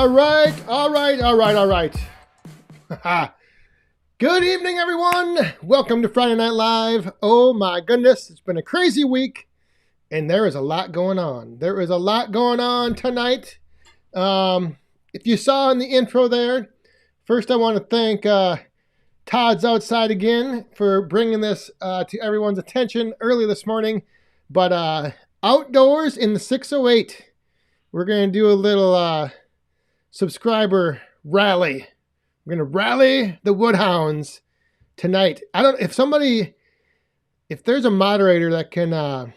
All right. Good evening, everyone. Welcome to Friday Night Live. Oh my goodness, it's been a crazy week, and there is a lot going on. There is a lot going on tonight. If you saw in the intro there, first I want to thank Todd's Outside again for bringing this to everyone's attention early this morning. But outdoors in the 608, we're going to do a little subscriber rally. We're going to rally the Woodhounds tonight. I don't if there's a moderator that can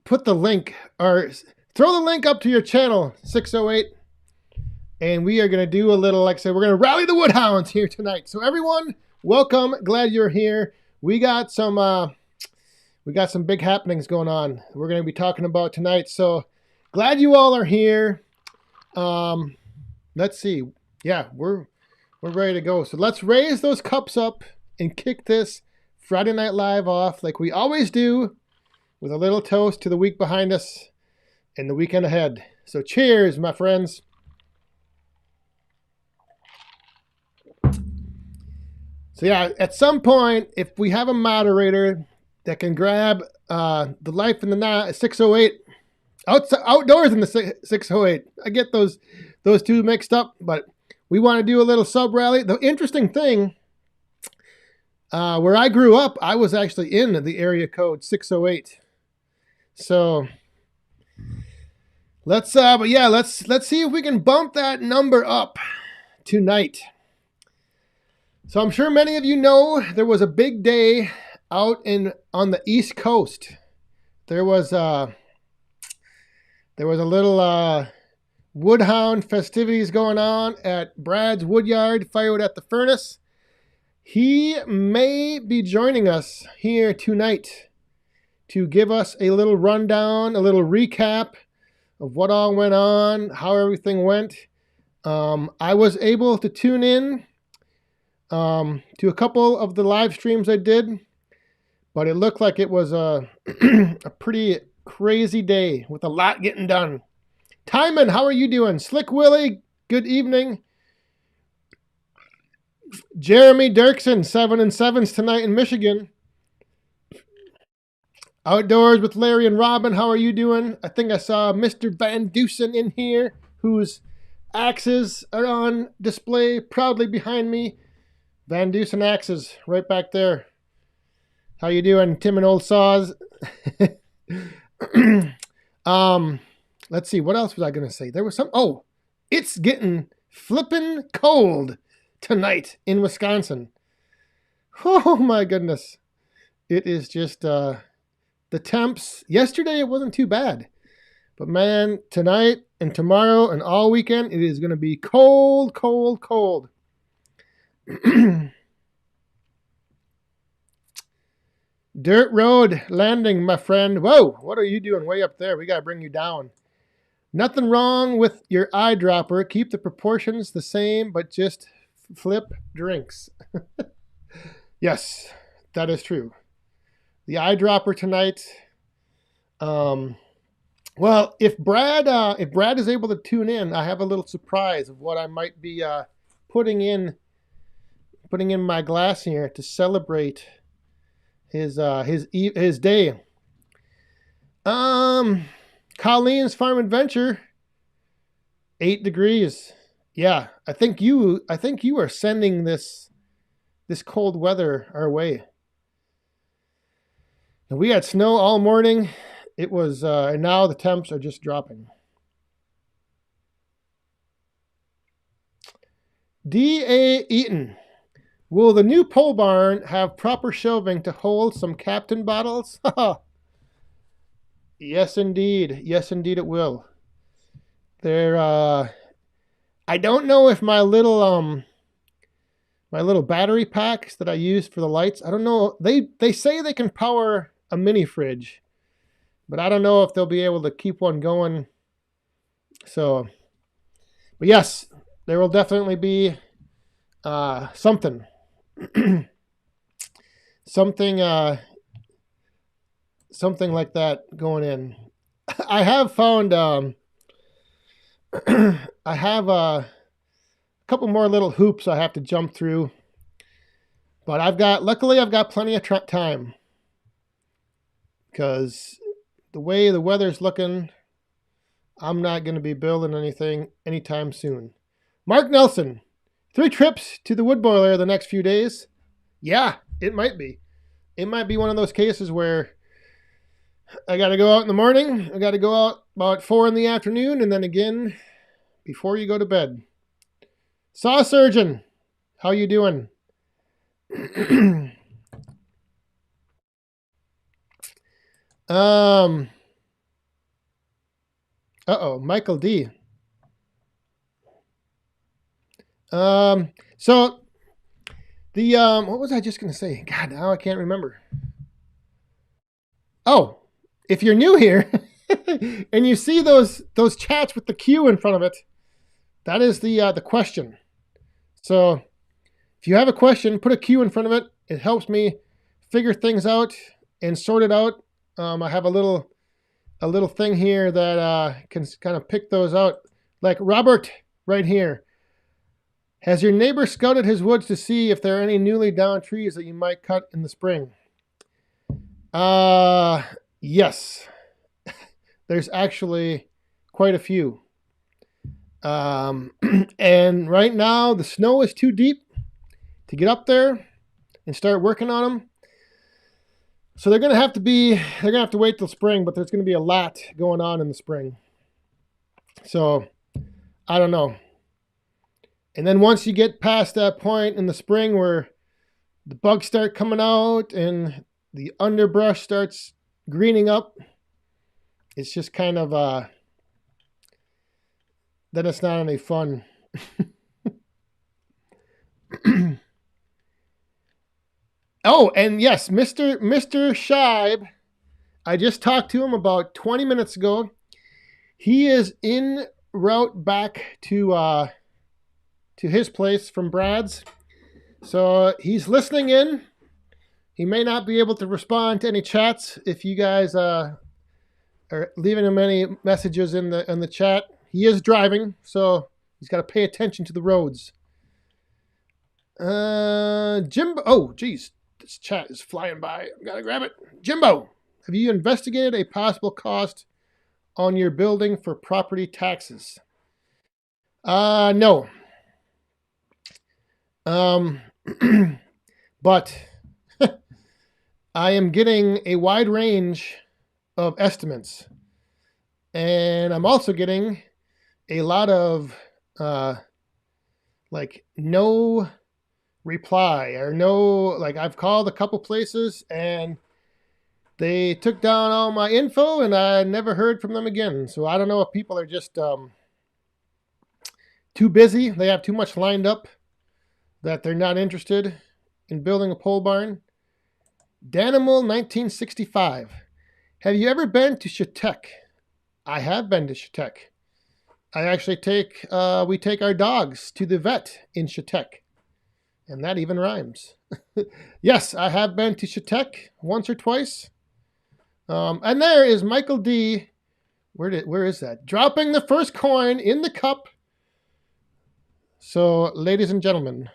put the link or throw the link up to your channel, 608. And we are going to do a little, like I said, we're going to rally the Woodhounds here tonight. So everyone, welcome. Glad you're here. We got some big happenings going on. We're going to be talking about tonight. So glad you all are here. Let's see. Yeah, we're ready to go. So let's raise those cups up and kick this Friday Night Live off like we always do, with a little toast to the week behind us and the weekend ahead. So cheers, my friends. So yeah, at some point, if we have a moderator that can grab the Life in the 608, outdoors in the 608. I get those two mixed up, but we want to do a little sub rally. The interesting thing, where I grew up, I was actually in the area code 608. So let's see if we can bump that number up tonight. So I'm sure many of you know there was a big day out on the East Coast. There was a little Woodhound festivities going on at Brad's Woodyard, Firewood at the Furnace. He may be joining us here tonight to give us a little rundown, a little recap of what all went on, how everything went. I was able to tune in to a couple of the live streams I did, but it looked like it was a pretty crazy day with a lot getting done. Timon, how are you doing? Slick Willie, good evening. Jeremy Dirksen, 7 and 7s tonight in Michigan. Outdoors with Larry and Robin, how are you doing? I think I saw Mr. Van Dusen in here, whose axes are on display proudly behind me. Van Dusen axes right back there. How you doing, Tim and Old Saws? Let's see, what else was I going to say? There was it's getting flippin' cold tonight in Wisconsin. Oh my goodness. It is just, the temps, yesterday it wasn't too bad. But man, tonight and tomorrow and all weekend, it is going to be cold, cold, cold. Dirt Road Landing, my friend. Whoa, what are you doing way up there? We got to bring you down. Nothing wrong with your eyedropper. Keep the proportions the same, but just flip drinks. Yes, that is true. The eyedropper tonight. Well, if Brad is able to tune in, I have a little surprise of what I might be putting in my glass here to celebrate his day. Colleen's Farm Adventure, 8 degrees. Yeah, I think you are sending this cold weather our way. And we had snow all morning. It was, and now the temps are just dropping. D.A. Eaton. Will the new pole barn have proper shelving to hold some Captain bottles? Yes, indeed. Yes, indeed it will. There, I don't know if my little battery packs that I use for the lights, I don't know. They say they can power a mini fridge, but I don't know if they'll be able to keep one going. So, but yes, there will definitely be something. something like that going in. I have found I have a couple more little hoops I have to jump through, but luckily I've got plenty of time because the way the weather's looking, I'm not going to be building anything anytime soon. Mark Nelson, 3 trips to the wood boiler the next few days. Yeah, it might be. It might be one of those cases where I got to go out in the morning, I got to go out about 4 in the afternoon, and then again before you go to bed. Saw Surgeon, how you doing? Michael D. So the what was I just gonna say? God, now I can't remember. Oh, if you're new here and you see those chats with the Q in front of it, that is the question. So if you have a question, put a Q in front of it. It helps me figure things out and sort it out. I have a little thing here that can kind of pick those out. Like Robert right here. Has your neighbor scouted his woods to see if there are any newly down trees that you might cut in the spring? Yes. There's actually quite a few. And right now the snow is too deep to get up there and start working on them. So they're gonna have to wait till spring, but there's gonna be a lot going on in the spring. So I don't know. And then once you get past that point in the spring where the bugs start coming out and the underbrush starts greening up, it's just kind of then it's not any fun. Oh, and yes, Mr. Scheib, I just talked to him about 20 minutes ago. He is en route back to his place from Brad's. So he's listening in. He may not be able to respond to any chats if you guys are leaving him any messages in the chat. He is driving, so he's got to pay attention to the roads. Jimbo. Oh, geez. This chat is flying by. I've got to grab it. Jimbo, have you investigated a possible cost on your building for property taxes? No. But I am getting a wide range of estimates. And I'm also getting a lot of like no reply or no, like I've called a couple places and they took down all my info and I never heard from them again. So I don't know if people are just too busy. They have too much lined up that they're not interested in building a pole barn. Danimal 1965. Have you ever been to Chetek? I have been to Chetek. I actually we take our dogs to the vet in Chetek. And that even rhymes. Yes, I have been to Chetek once or twice. And there is Michael D. Where is that? Dropping the first coin in the cup. So, ladies and gentlemen,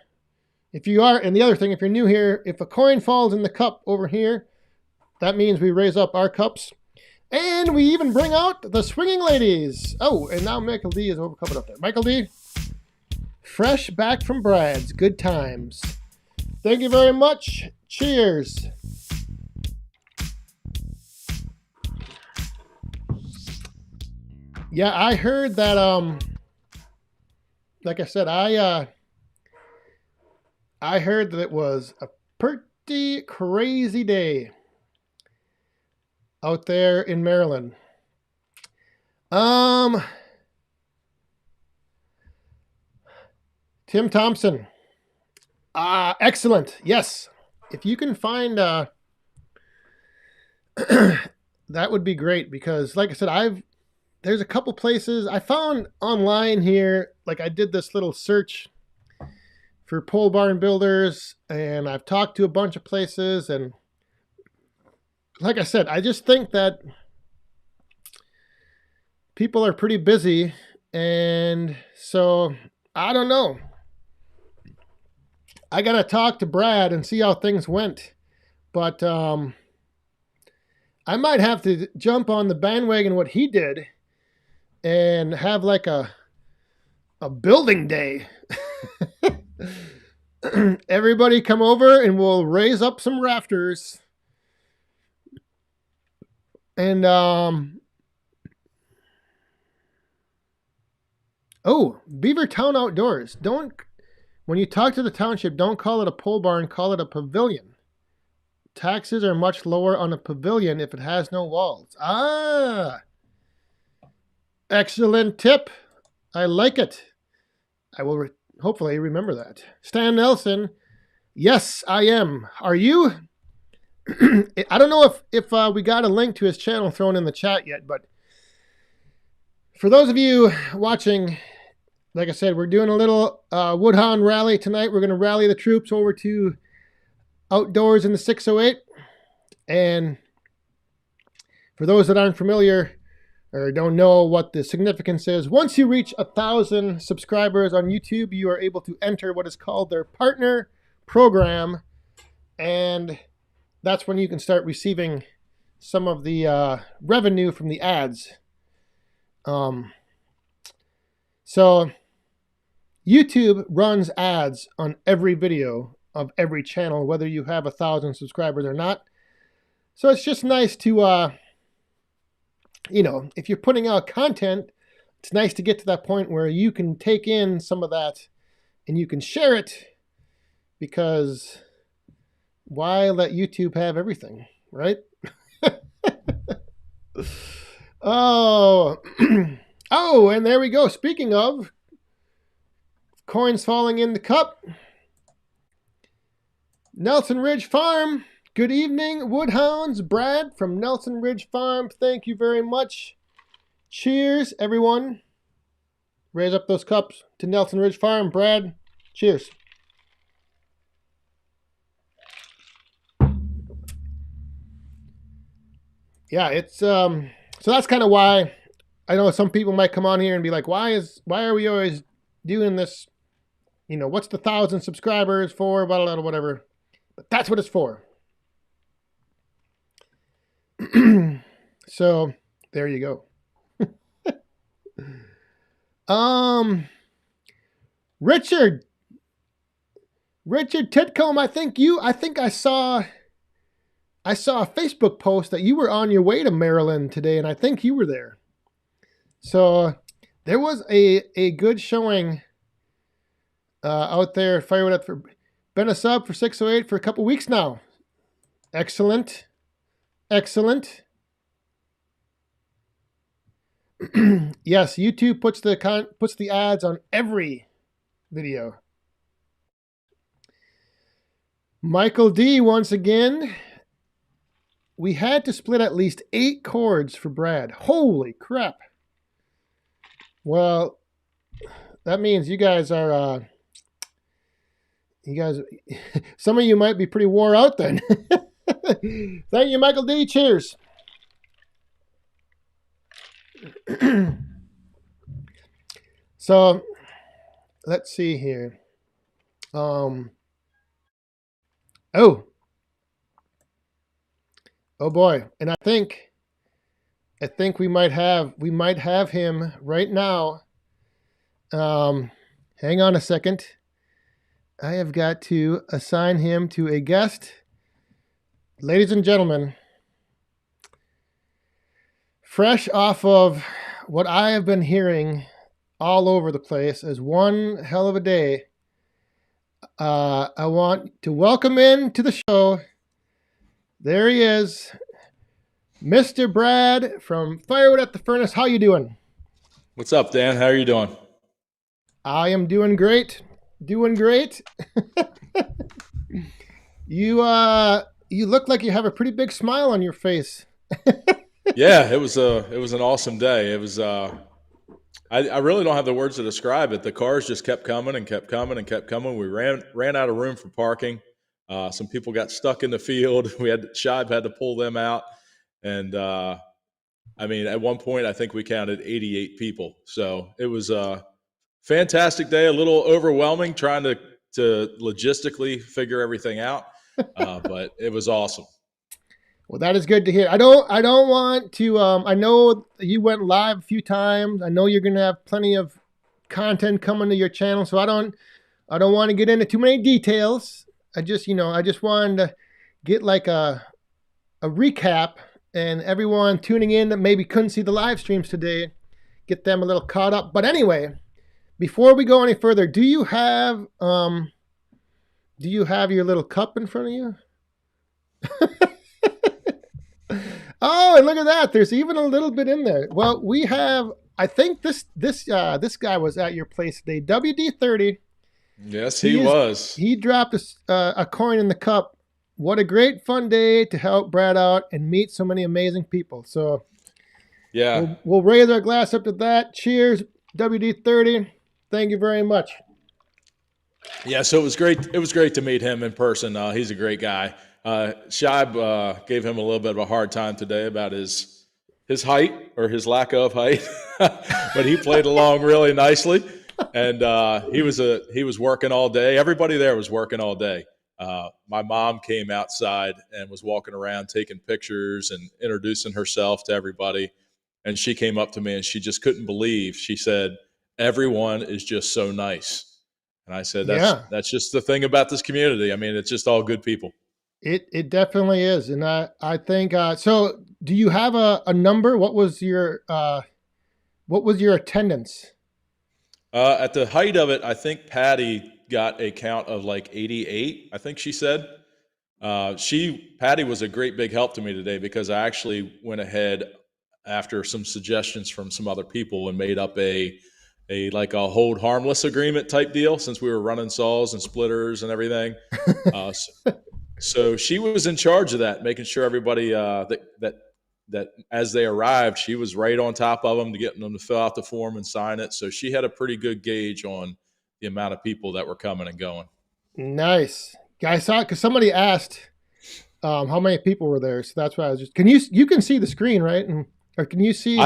if you are, and the other thing, if you're new here, if a coin falls in the cup over here, that means we raise up our cups. And we even bring out the swinging ladies. Oh, and now Michael D is coming up there. Michael D, fresh back from Brad's. Good times. Thank you very much. Cheers. Yeah, I heard that, like I said, I heard that it was a pretty crazy day out there in Maryland. Tim Thompson. Excellent. Yes. If you can find that would be great because like I said, there's a couple places I found online here. Like I did this little search for pole barn builders and I've talked to a bunch of places and like I said, I just think that people are pretty busy And so I don't know. I got to talk to Brad and see how things went. But I might have to jump on the bandwagon what he did and have like a building day. Everybody come over and we'll raise up some rafters. And Beaver Town Outdoors. When you talk to the township, don't call it a pole barn, call it a pavilion. Taxes are much lower on a pavilion if it has no walls. Excellent tip. I like it. I will hopefully remember that. Stan Nelson. Yes, I am. Are you? I don't know if we got a link to his channel thrown in the chat yet, but for those of you watching, like I said, we're doing a little Woodhound rally tonight. We're going to rally the troops over to Outdoors in the 608. And for those that aren't familiar or don't know what the significance is, once you reach 1,000 subscribers on YouTube, you are able to enter what is called their partner program. And that's when you can start receiving some of the revenue from the ads. So YouTube runs ads on every video of every channel, whether you have 1,000 subscribers or not. So it's just nice to, if you're putting out content, it's nice to get to that point where you can take in some of that and you can share it, because why let YouTube have everything, right? Oh, and there we go. Speaking of coins falling in the cup, Nelson Ridge Farm. Good evening, Woodhounds. Brad from Nelson Ridge Farm. Thank you very much. Cheers, everyone. Raise up those cups to Nelson Ridge Farm. Brad, cheers. Yeah, it's so that's kind of why I know some people might come on here and be like, why are we always doing this? What's the 1,000 subscribers for? Blah, blah, blah, whatever. But that's what it's for. So there you go. Richard Titcomb, I think I saw a Facebook post that you were on your way to Maryland today, and I think you were there. So there was a good showing out there at Firewood. Been a sub for 608 for a couple weeks now. Excellent. Excellent. Yes, YouTube puts the ads on every video. Michael D, once again. We had to split at least 8 cords for Brad. Holy crap. Well, that means you guys are, some of you might be pretty wore out then. Thank you, Michael D. Cheers. So, let's see here. Oh boy. And I think we might have him right now. Hang on a second. I have got to assign him to a guest. Ladies and gentlemen, fresh off of what I have been hearing all over the place as one hell of a day, I want to welcome in to the show. There he is, Mr. Brad from Firewood at the Furnace. How you doing? What's up, Dan? How are you doing? I am doing great. Doing great. You look like you have a pretty big smile on your face. Yeah, it was an awesome day. It was I really don't have the words to describe it. The cars just kept coming and kept coming and kept coming. We ran out of room for parking. Some people got stuck in the field. Shive had to pull them out, and I mean, at one point, I think we counted 88 people. So it was a fantastic day, a little overwhelming trying to logistically figure everything out. But it was awesome. Well, that is good to hear. I don't want to. I know you went live a few times. I know you're going to have plenty of content coming to your channel, so I don't want to get into too many details. I just wanted to get like a recap, and everyone tuning in that maybe couldn't see the live streams today, get them a little caught up. But anyway, before we go any further, do you have your little cup in front of you? Oh, and look at that. There's even a little bit in there. Well, we have. I think this guy was at your place today. WD-30. Yes, he was. He dropped a coin in the cup. What a great fun day to help Brad out and meet so many amazing people. So Yeah. we'll raise our glass up to that. Cheers, WD-30. Thank you very much. Yeah, so it was great. It was great to meet him in person. He's a great guy. Shib gave him a little bit of a hard time today about his height or his lack of height, but he played along really nicely, and he was working all day. Everybody there was working all day. My mom came outside and was walking around taking pictures and introducing herself to everybody, and she came up to me and she just couldn't believe. She said, "Everyone is just so nice." And I said, Yeah, that's just the thing about this community. I mean, it's just all good people. it definitely is, and I think so. Do you have a number? What was your attendance? At the height of it, I think Patty got a count of like 88. I think she said. Patty was a great big help to me today because I actually went ahead after some suggestions from some other people and made up a like a hold harmless agreement type deal since we were running saws and splitters and everything. So she was in charge of that, making sure everybody that as they arrived, she was right on top of them to get them to fill out the form and sign it. So she had a pretty good gauge on the amount of people that were coming and going. Nice. Yeah, I saw it because somebody asked how many people were there, so that's why I was just. You can see the screen, right? And or can you see?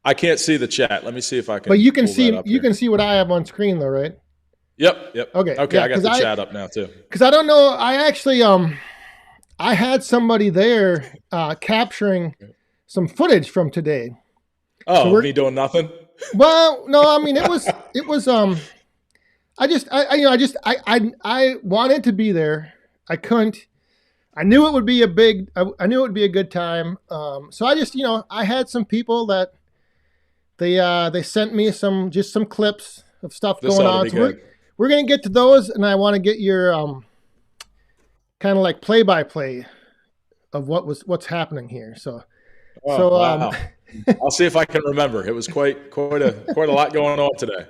I can't see the chat. Let me see if I can. But you can pull that see up here. what I have on screen, though, right? Yep. Okay. Okay, Yeah, I got the chat up now too. because I don't know. I actually I had somebody there capturing some footage from today. Oh, So me doing nothing? well, no, I mean it was I wanted to be there. I couldn't. I knew it would be I knew it would be a good time. So I just I had some people that they sent me some clips of stuff This going ought to on. be So good. we're gonna get to those, and I want to get your kind of like play by play of what's happening here. So Oh, so wow. I'll see if I can remember. It was quite a lot going on today.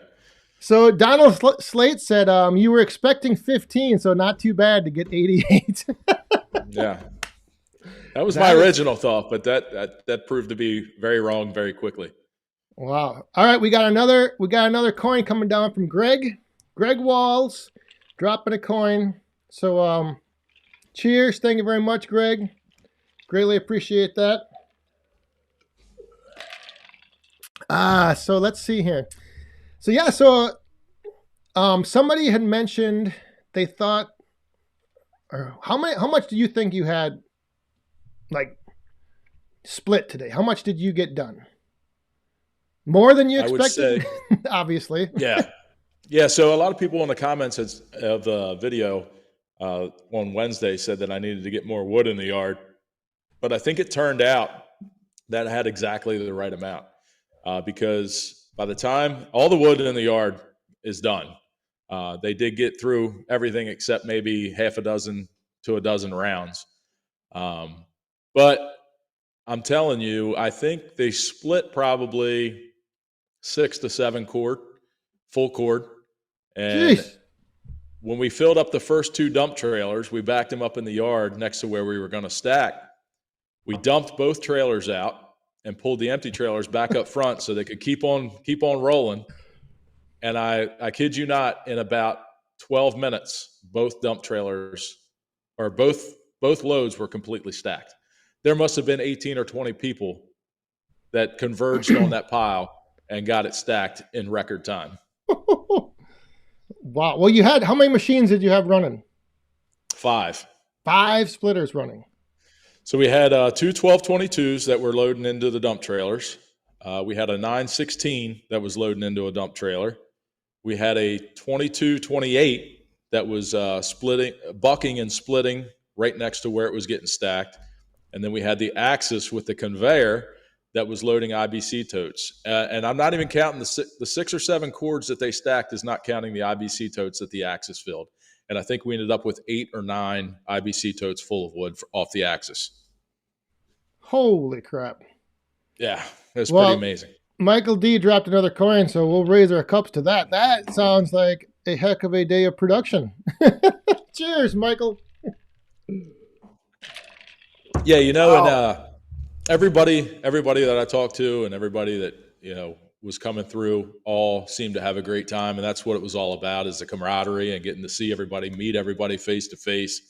so Donald Slate said you were expecting 15, so not too bad to get 88. Yeah. That was That my is- original thought, but that proved to be very wrong very quickly. Wow. All right, we got another coin coming down from Greg. Greg Walls dropping a coin. So cheers. Thank you very much, Greg. Greatly appreciate that. So let's see here. So yeah, somebody had mentioned they thought or how much do you think you had like split today? How much did you get done? More than you I would expected, say, obviously. yeah. So a lot of people in the comments of the video on Wednesday said that I needed to get more wood in the yard, but I think it turned out that I had exactly the right amount because by the time all the wood in the yard is done, they did get through everything except maybe half a dozen to a dozen rounds. But I'm telling you, I think they split probably 6 to 7 cord, full cord. And Jeez. when we filled up the first 2 dump trailers, we backed them up in the yard next to where we were going to stack. We dumped both trailers out and pulled the empty trailers back up front so they could keep on rolling. And I kid you not, in about 12 minutes, both dump trailers or both loads were completely stacked. There must have been 18 or 20 people that converged on that pile and got it stacked in record time. Wow. Well, you had, how many machines did you have running? 5. 5 splitters running. So we had 2 1222s that were loading into the dump trailers. We had a 916 that was loading into a dump trailer. We had a 2228 that was bucking and splitting right next to where it was getting stacked. And then we had the Axis with the conveyor that was loading IBC totes. And I'm not even counting the 6 or 7 cords that they stacked is not counting the IBC totes that the Axis filled. And I think we ended up with 8 or 9 IBC totes full of wood off the Axis. Holy crap. Yeah, it was pretty amazing. Michael D dropped another coin, so we'll raise our cups to that. That sounds like a heck of a day of production. Cheers, Michael. Yeah, and everybody that I talked to and everybody that, was coming through all seemed to have a great time. And that's what it was all about, is the camaraderie and getting to see everybody, meet everybody face to face,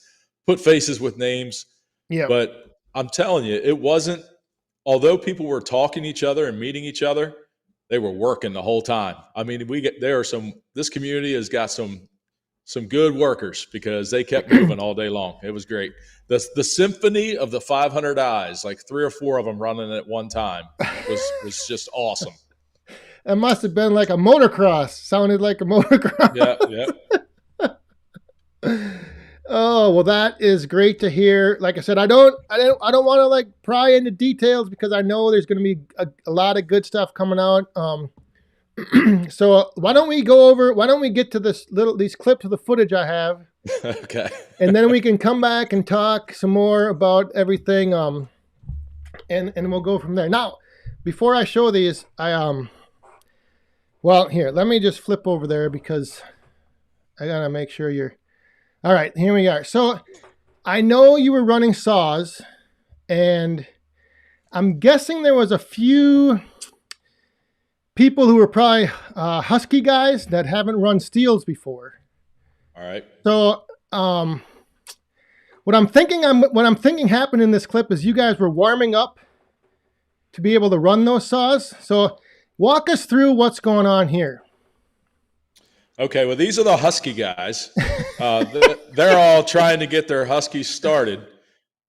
put faces with names. Yeah. But I'm telling you, it wasn't, although people were talking to each other and meeting each other, they were working the whole time. I mean, this community has got some good workers, because they kept moving all day long. It was great. The symphony of the 500 eyes, like 3 or 4 of them running at one time, was just awesome. It must have been like a motocross. Sounded like a motocross. Yeah. Oh, well, that is great to hear. Like I said, I don't want to like pry into details, because I know there's going to be a lot of good stuff coming out. So why don't we get to these clips of the footage I have? Okay. And then we can come back and talk some more about everything. And we'll go from there. Now, before I show these, well, here, let me just flip over there, because I got to make sure you're... All right, here we are. So I know you were running saws, and I'm guessing there was a few people who were probably Husky guys that haven't run steels before. All right. So what I'm thinking happened in this clip is you guys were warming up to be able to run those saws. So walk us through what's going on here. Okay, well, these are the Husky guys. They're all trying to get their Huskies started.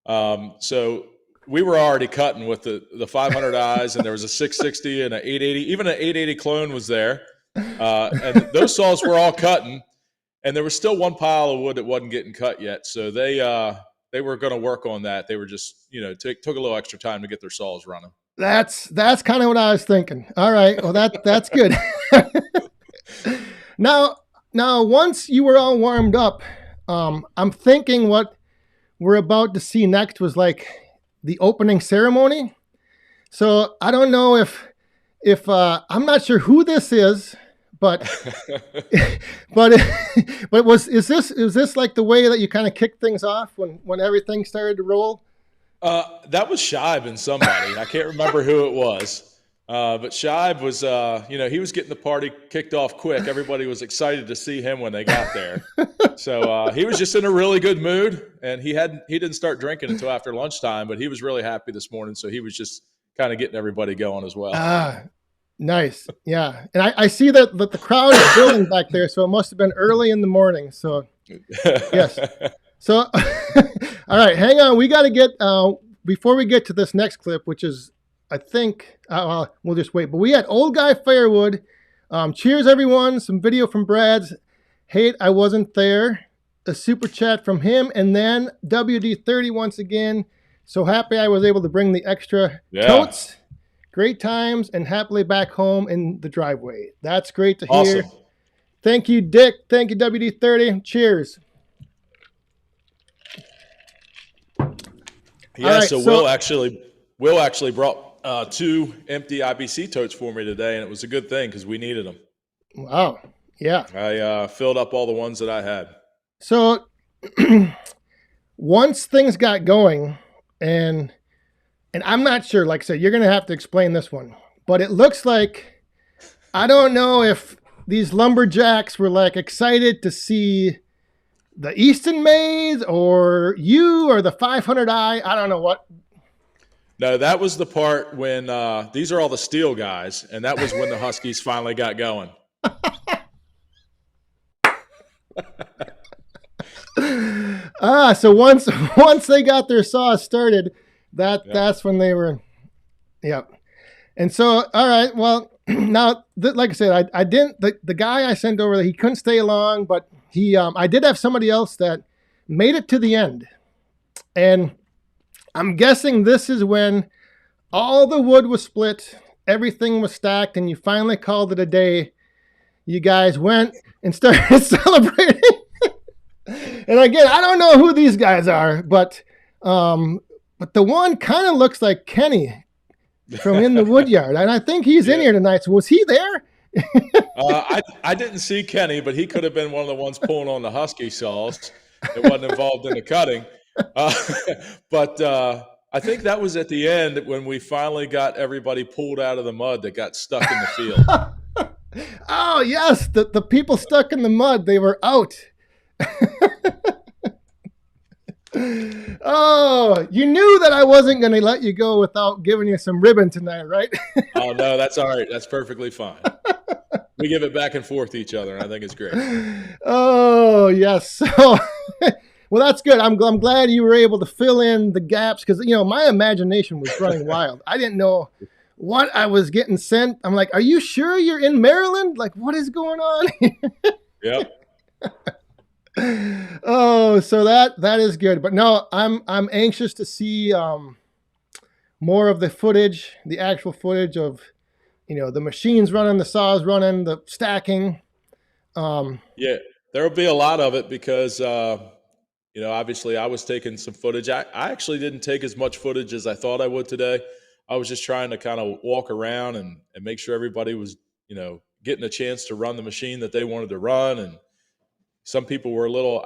So we were already cutting with the 500 eyes, and there was a 660 and an 880. Even an 880 clone was there. And those saws were all cutting, and there was still one pile of wood that wasn't getting cut yet. So they were going to work on that. They were just, took a little extra time to get their saws running. That's kind of what I was thinking. All right, well, that's good. Now, once you were all warmed up, I'm thinking what we're about to see next was like the opening ceremony. So I don't know if I'm not sure who this is, but is this like the way that you kind of kicked things off when everything started to roll? That was Shibe and somebody. I can't remember who it was. But Shibe was, he was getting the party kicked off quick. Everybody was excited to see him when they got there. So he was just in a really good mood, and he didn't start drinking until after lunchtime, but he was really happy this morning. So he was just kind of getting everybody going as well. Nice. Yeah. And I see that the crowd is building back there. So it must have been early in the morning. So yes. So, all right, hang on. We got to get, before we get to this next clip, which is, I think, we'll just wait. But we had Old Guy Firewood. Cheers, everyone. Some video from Brad's. Hate I wasn't there. A super chat from him. And then WD30 once again. So happy I was able to bring the extra totes. Great times and happily back home in the driveway. That's great to hear. Awesome. Thank you, Dick. Thank you, WD30. Cheers. Yeah, right, so Will actually brought 2 empty IBC totes for me today, and it was a good thing because we needed them. Wow. Yeah. I filled up all the ones that I had. So once things got going, and I'm not sure, like I said, you're going to have to explain this one, but it looks like, I don't know if these lumberjacks were like excited to see the Easton Maze or you or the 500i. I don't know what. No, that was the part when these are all the steel guys, and that was when the Huskies finally got going. So once they got their saw started, Yep. that's when they were. Yeah. And so, all right, well, now, like I said, I didn't, the guy I sent over, he couldn't stay long, but I did have somebody else that made it to the end. And I'm guessing this is when all the wood was split, everything was stacked, and you finally called it a day. You guys went and started celebrating. And again, I don't know who these guys are, but the one kind of looks like Kenny from In the Woodyard, and I think he's in Yeah. here tonight. So was he there? I didn't see Kenny, but he could have been one of the ones pulling on the Husky saws. It wasn't involved in the cutting. Uh, but I think that was at the end when we finally got everybody pulled out of the mud that got stuck in the field. Oh yes, the people stuck in the mud, they were out. Oh, you knew that I wasn't going to let you go without giving you some ribbon tonight, right? Oh, no, that's all right. That's perfectly fine. We give it back and forth to each other, and I think it's great. Oh yes. So, well, that's good. I'm glad you were able to fill in the gaps because my imagination was running wild. I didn't know what I was getting sent. I'm like, are you sure you're in Maryland? Like, what is going on? Yep. Oh, so that is good. But no, I'm anxious to see more of the footage, the actual footage of the machines running, the saws running, the stacking. Yeah, there will be a lot of it because obviously I was taking some footage. I actually didn't take as much footage as I thought I would today. I was just trying to kind of walk around and make sure everybody was getting a chance to run the machine that they wanted to run. And some people were a little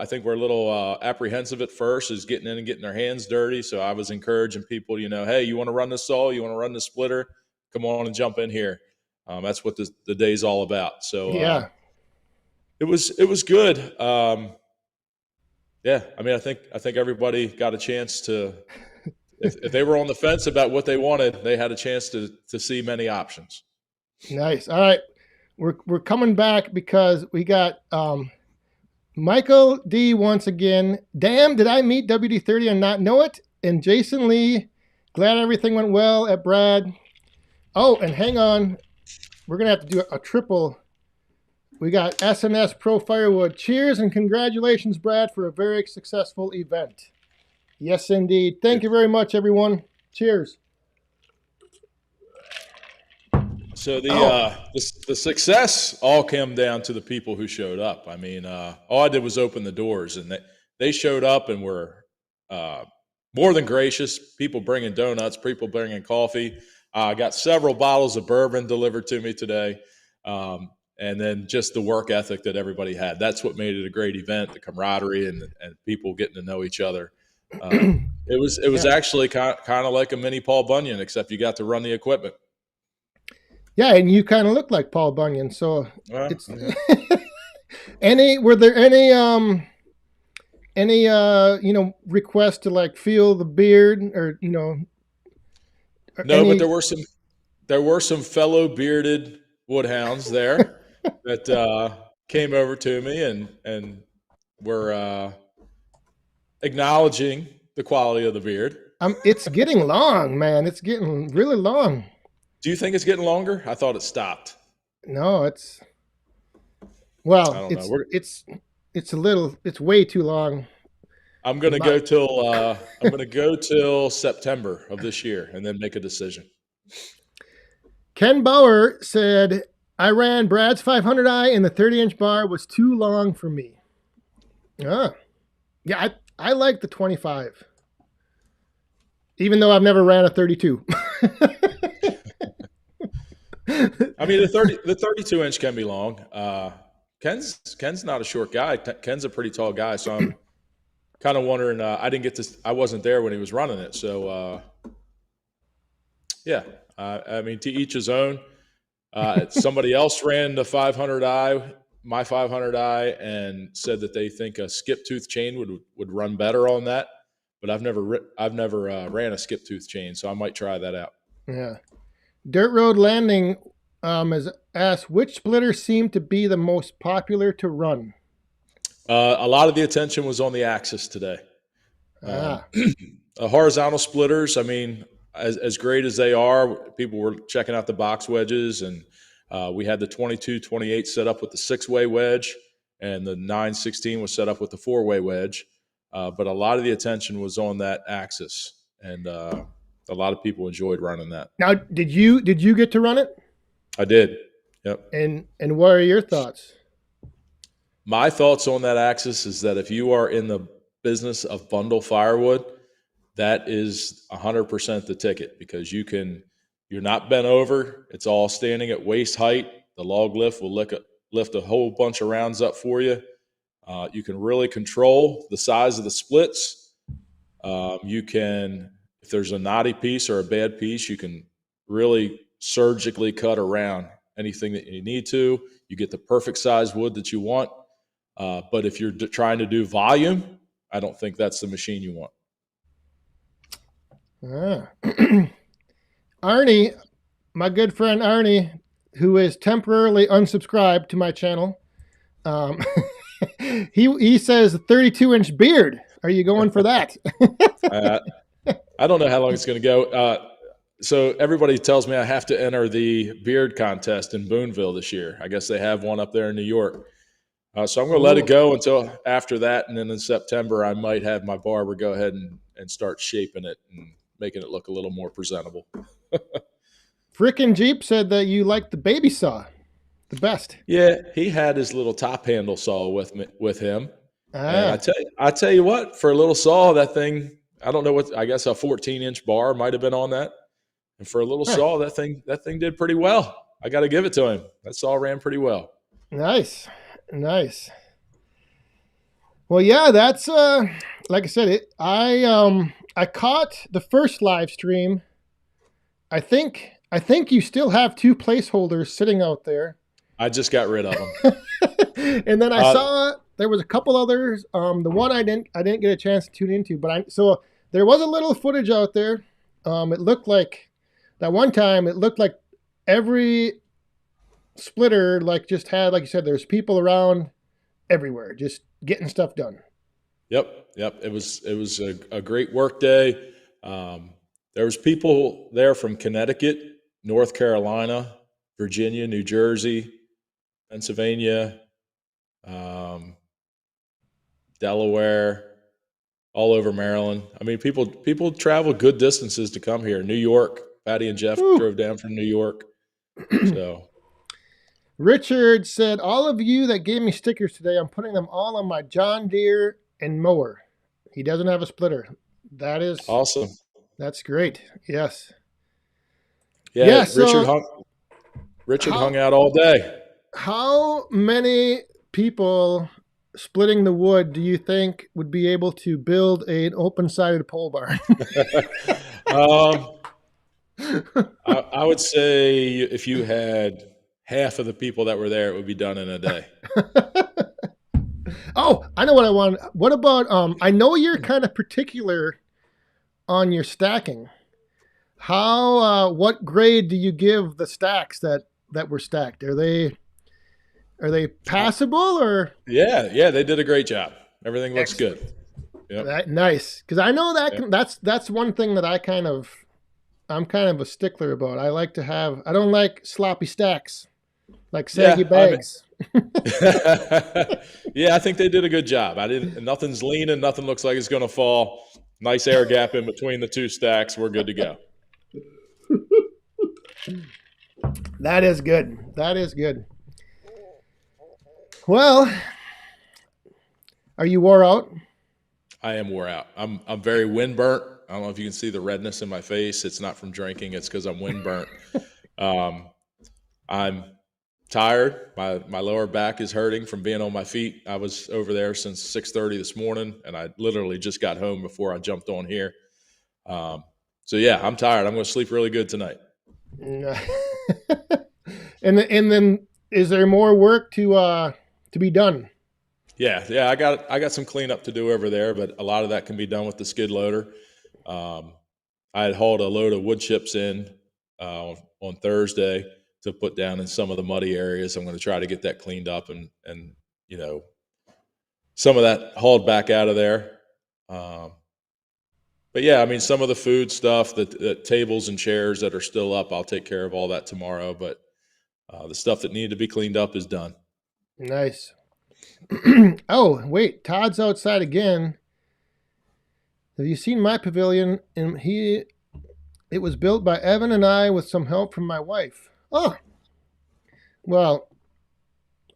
apprehensive at first, is getting in and getting their hands dirty. So I was encouraging people, hey, you want to run this saw? You want to run the splitter? Come on and jump in here. That's what the day's all about. So Yeah. it was good. Yeah, I mean, I think everybody got a chance to. If they were on the fence about what they wanted, they had a chance to see many options. Nice. All right, we're coming back because we got Michael D once again. Damn, did I meet WD-30 and not know it? And Jason Lee, glad everything went well at Brad. Oh, and hang on, we're gonna have to do a triple. We got SNS Pro Firewood. Cheers and congratulations, Brad, for a very successful event. Yes, indeed. Thank you very much, everyone. Cheers. So the success all came down to the people who showed up. I mean, all I did was open the doors, and they showed up and were more than gracious. People bringing donuts, people bringing coffee. I got several bottles of bourbon delivered to me today. And then just the work ethic that everybody had. That's what made it a great event, the camaraderie and people getting to know each other. It was actually kind of like a mini Paul Bunyan, except you got to run the equipment. Yeah, and you kind of look like Paul Bunyan. So it's Yeah. were there any requests to like feel the beard or No, any... but there were some fellow bearded woodhounds there that came over to me and were acknowledging the quality of the beard. It's getting long, man. It's getting really long. Do you think it's getting longer? I thought it stopped. No, it's I well, don't know. it's way too long. I'm gonna go till September of this year and then make a decision. Ken Bauer said, I ran Brad's 500i and the 30-inch bar was too long for me. Yeah, I like the 25, even though I've never ran a 32. I mean, the 32-inch can be long. Ken's not a short guy. Ken's a pretty tall guy, so I'm kind of wondering. I wasn't there when he was running it, so yeah. I mean, to each his own. Somebody else ran the 500i, my 500i, and said that they think a skip tooth chain would run better on that. but I've never ran a skip tooth chain, so I might try that out. Yeah. Dirt Road Landing has asked which splitter seemed to be the most popular to run. A lot of the attention was on the axis today. Ah, Horizontal splitters, I mean, as great as they are, people were checking out the box wedges, and we had the 22-28 set up with the 6-way wedge, and the 9-16 was set up with the 4-way wedge. But a lot of the attention was on that axis, and a lot of people enjoyed running that. now did you get to run it? I did. Yep. And what are your thoughts? My thoughts on that axis is that if you are in the business of bundle firewood, that is 100% the ticket, because you're not bent over. It's all standing at waist height. The log lift will lift a whole bunch of rounds up for you. You can really control the size of the splits. You can, if there's a knotty piece or a bad piece, you can really surgically cut around anything that you need to. You get the perfect size wood that you want. But if you're trying to do volume, I don't think that's the machine you want. Arnie, my good friend Arnie, who is temporarily unsubscribed to my channel, he says 32-inch beard. Are you going for that? I don't know how long it's going to go. So everybody tells me I have to enter the beard contest in Boonville this year. I guess they have one up there in New York. So I'm going to let it go until after that. And then in September, I might have my barber go ahead and start shaping it and making it look a little more presentable. Frickin' Jeep said that you like the baby saw the best. Yeah, he had his little top handle saw with him. And I tell you what, for a little saw, that thing, I don't know I guess a 14-inch bar might have been on that. And for a little saw, that thing did pretty well. I got to give it to him. That saw ran pretty well. Nice. Well, yeah, that's like I said, I caught the first live stream. I think you still have 2 placeholders sitting out there. I just got rid of them. And then I saw there was a couple others. The one I didn't get a chance to tune into, so there was a little footage out there. It looked like that one time. It looked like every splitter just had, like you said, there's people around everywhere just getting stuff done. Yep. It was a great work day. There was people there from Connecticut, North Carolina, Virginia, New Jersey, Pennsylvania, Delaware, all over Maryland. I mean, people travel good distances to come here. New York, Patty and Jeff drove down from New York. So Richard said, all of you that gave me stickers today, I'm putting them all on my John Deere and mower. He doesn't have a splitter. That is awesome. That's great. Yes. Yeah, Richard hung out all day. How many people splitting the wood do you think would be able to build an open-sided pole barn? I would say if you had half of the people that were there, it would be done in a day. Oh, I know what I want. What about, I know you're kind of particular on your stacking. What grade do you give the stacks that were stacked? Are they passable or? Yeah, they did a great job. Everything looks good. Yep. Nice. Because I know that's one thing that I'm kind of a stickler about. I don't like sloppy stacks, like saggy bags. Yeah, I think they did a good job. Nothing's leaning, nothing looks like it's going to fall. Nice air gap in between the 2 stacks. We're good to go. That is good. Well, are you wore out? I am wore out. I'm very wind burnt. I don't know if you can see the redness in my face. It's not from drinking. It's because I'm wind burnt. I'm tired. My lower back is hurting from being on my feet. I was over there since 6:30 this morning, and I literally just got home before I jumped on here. So yeah, I'm tired. I'm going to sleep really good tonight. And then is there more work to be done? Yeah. I got some cleanup to do over there, but a lot of that can be done with the skid loader. Um, I had hauled a load of wood chips in on Thursday to put down in some of the muddy areas. I'm going to try to get that cleaned up and you know some of that hauled back out of there. Um, but yeah, I mean some of the food stuff, the tables and chairs that are still up, I'll take care of all that tomorrow. But the stuff that needed to be cleaned up is done. Nice. Oh, wait, Todd's outside again. Have you seen my pavilion? And it was built by Evan and I with some help from my wife. Oh, well,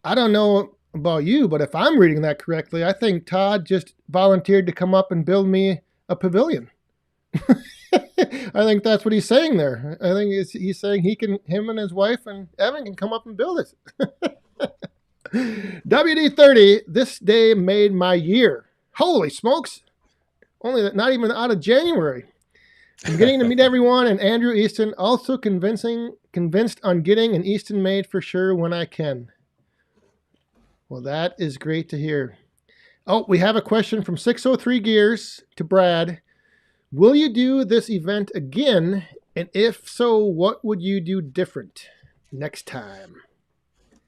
I don't know about you, but if I'm reading that correctly, I think Todd just volunteered to come up and build me a pavilion. I think that's what he's saying there. I think he's saying him and his wife and Evan can come up and build it. WD-30, this day made my year. Holy smokes. Only not even out of January. I'm getting to meet everyone, and Andrew Easton also convinced on getting an Easton made for sure when I can. Well, that is great to hear. Oh, we have a question from 603 Gears to Brad. Will you do this event again? And if so, what would you do different next time?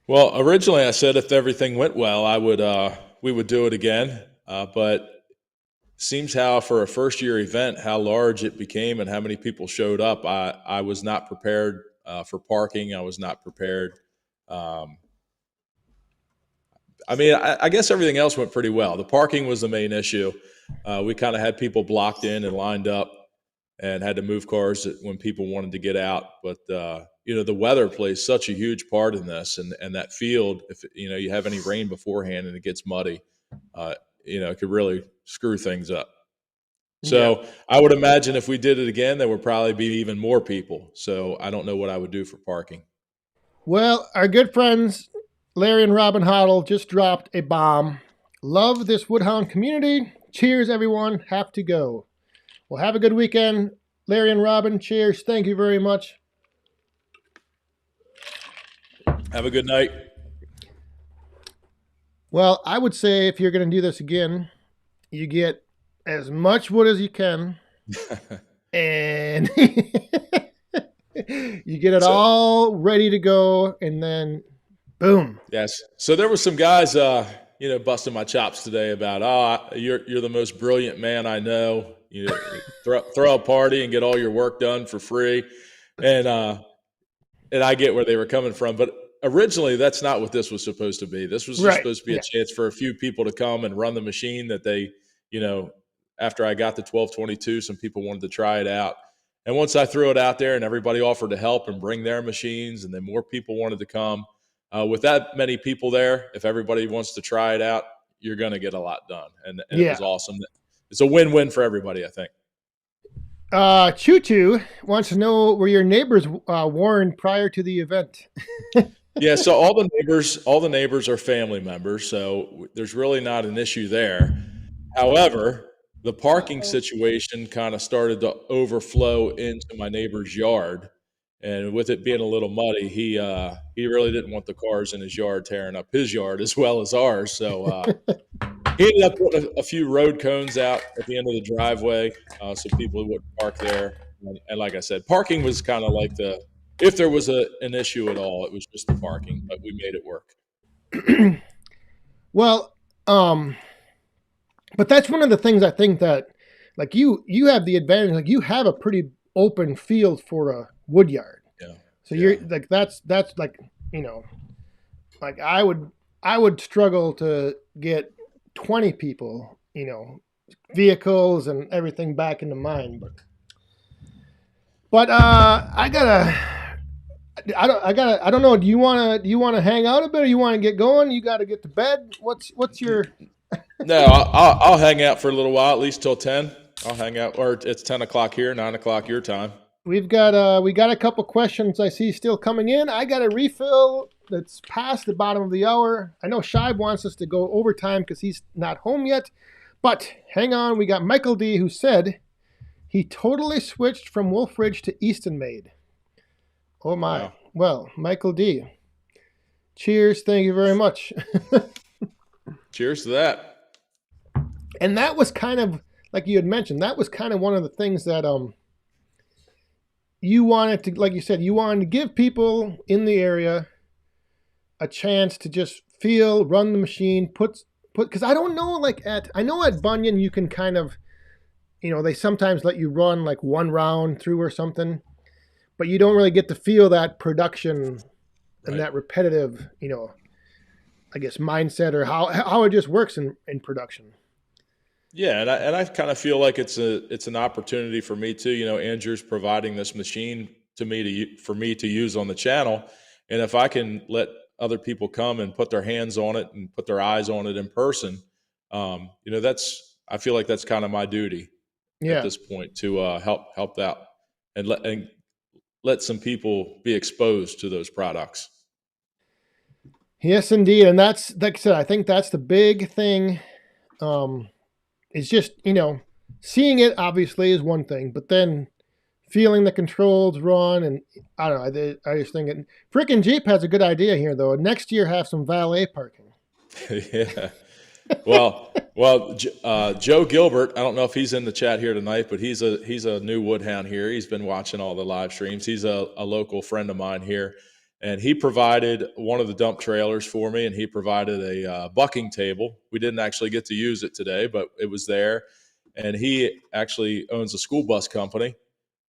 Well, originally I said if everything went well, we would do it again. But seems how for a first year event, how large it became and how many people showed up. I was not prepared for parking. I was not prepared. Um, I mean, I guess everything else went pretty well. The parking was the main issue. We kind of had people blocked in and lined up and had to move cars when people wanted to get out. But the weather plays such a huge part in this, and that field. If you have any rain beforehand and it gets muddy, it could really screw things up. So Yeah. I would imagine if we did it again, there would probably be even more people. So I don't know what I would do for parking. Well, our good friends Larry and Robin Hoddle just dropped a bomb. Love this Woodhound community. Cheers, everyone. Have to go. Well, have a good weekend. Larry and Robin, cheers. Thank you very much. Have a good night. Well, I would say if you're going to do this again, you get as much wood as you can, and you get it So all ready to go, and then boom. yes. So there were some guys, busting my chops today about, you're the most brilliant man I know. Throw a party and get all your work done for free, and I get where they were coming from, but originally that's not what this was supposed to be. This was just Right. supposed to be a Yeah. chance for a few people to come and run the machine that they, you know, after I got the 1222, some people wanted to try it out. And once I threw it out there and everybody offered to help and bring their machines, and then more people wanted to come, with that many people there, if everybody wants to try it out, you're going to get a lot done. And it Yeah. was awesome. It's a win-win for everybody, I think. Choo Choo wants to know were your neighbors warned prior to the event? Yeah, so all the neighbors are family members, so there's really not an issue there. However, the parking situation kind of started to overflow into my neighbor's yard, and with it being a little muddy, he really didn't want the cars in his yard tearing up his yard as well as ours. So he ended up putting a few road cones out at the end of the driveway, so people wouldn't park there. And like I said, parking was kind of like if there was an issue at all, it was just the parking, but we made it work. Well, but that's one of the things I think that, like you have the advantage, like you have a pretty open field for a wood yard. Yeah, So yeah, you're like that's like like I would struggle to get 20 people, vehicles and everything back into mine, but I don't know. Do you wanna hang out a bit, or you wanna get going? You got to get to bed. What's your No, I'll hang out for a little while, at least till 10. I'll hang out, or it's 10 o'clock here, 9 o'clock your time. we got a couple questions I see still coming in. I got a refill that's past the bottom of the hour. I know Shive wants us to go overtime because he's not home yet, but hang on. We got Michael D who said he totally switched from Wolf Ridge to Easton Made. Oh my. Wow. Well, Michael D. Cheers. Thank you very much. Cheers to that. And that was kind of like you had mentioned. That was kind of one of the things that you wanted to, like you said, you wanted to give people in the area a chance to just feel, run the machine, put. Because I don't know, like I know at Bunyan you can kind of, they sometimes let you run like one round through or something, but you don't really get to feel that production and Right. that repetitive, I guess mindset or how it just works in production. Yeah, and I kind of feel like it's an opportunity for me too. Andrew's providing this machine to me for me to use on the channel, and if I can let other people come and put their hands on it and put their eyes on it in person, that's I feel like that's kind of my duty at Yeah. this point to help out and let some people be exposed to those products. Yes, indeed, and that's like I said. I think that's the big thing. Um, it's just seeing it obviously is one thing, but then feeling the controls run and I don't know. I just think it. Frickin' Jeep has a good idea here though. Next year, have some valet parking. Yeah. Well, Joe Gilbert. I don't know if he's in the chat here tonight, but he's a new Woodhound here. He's been watching all the live streams. He's a local friend of mine here, and he provided one of the dump trailers for me, and he provided a bucking table. We didn't actually get to use it today, but it was there. And he actually owns a school bus company,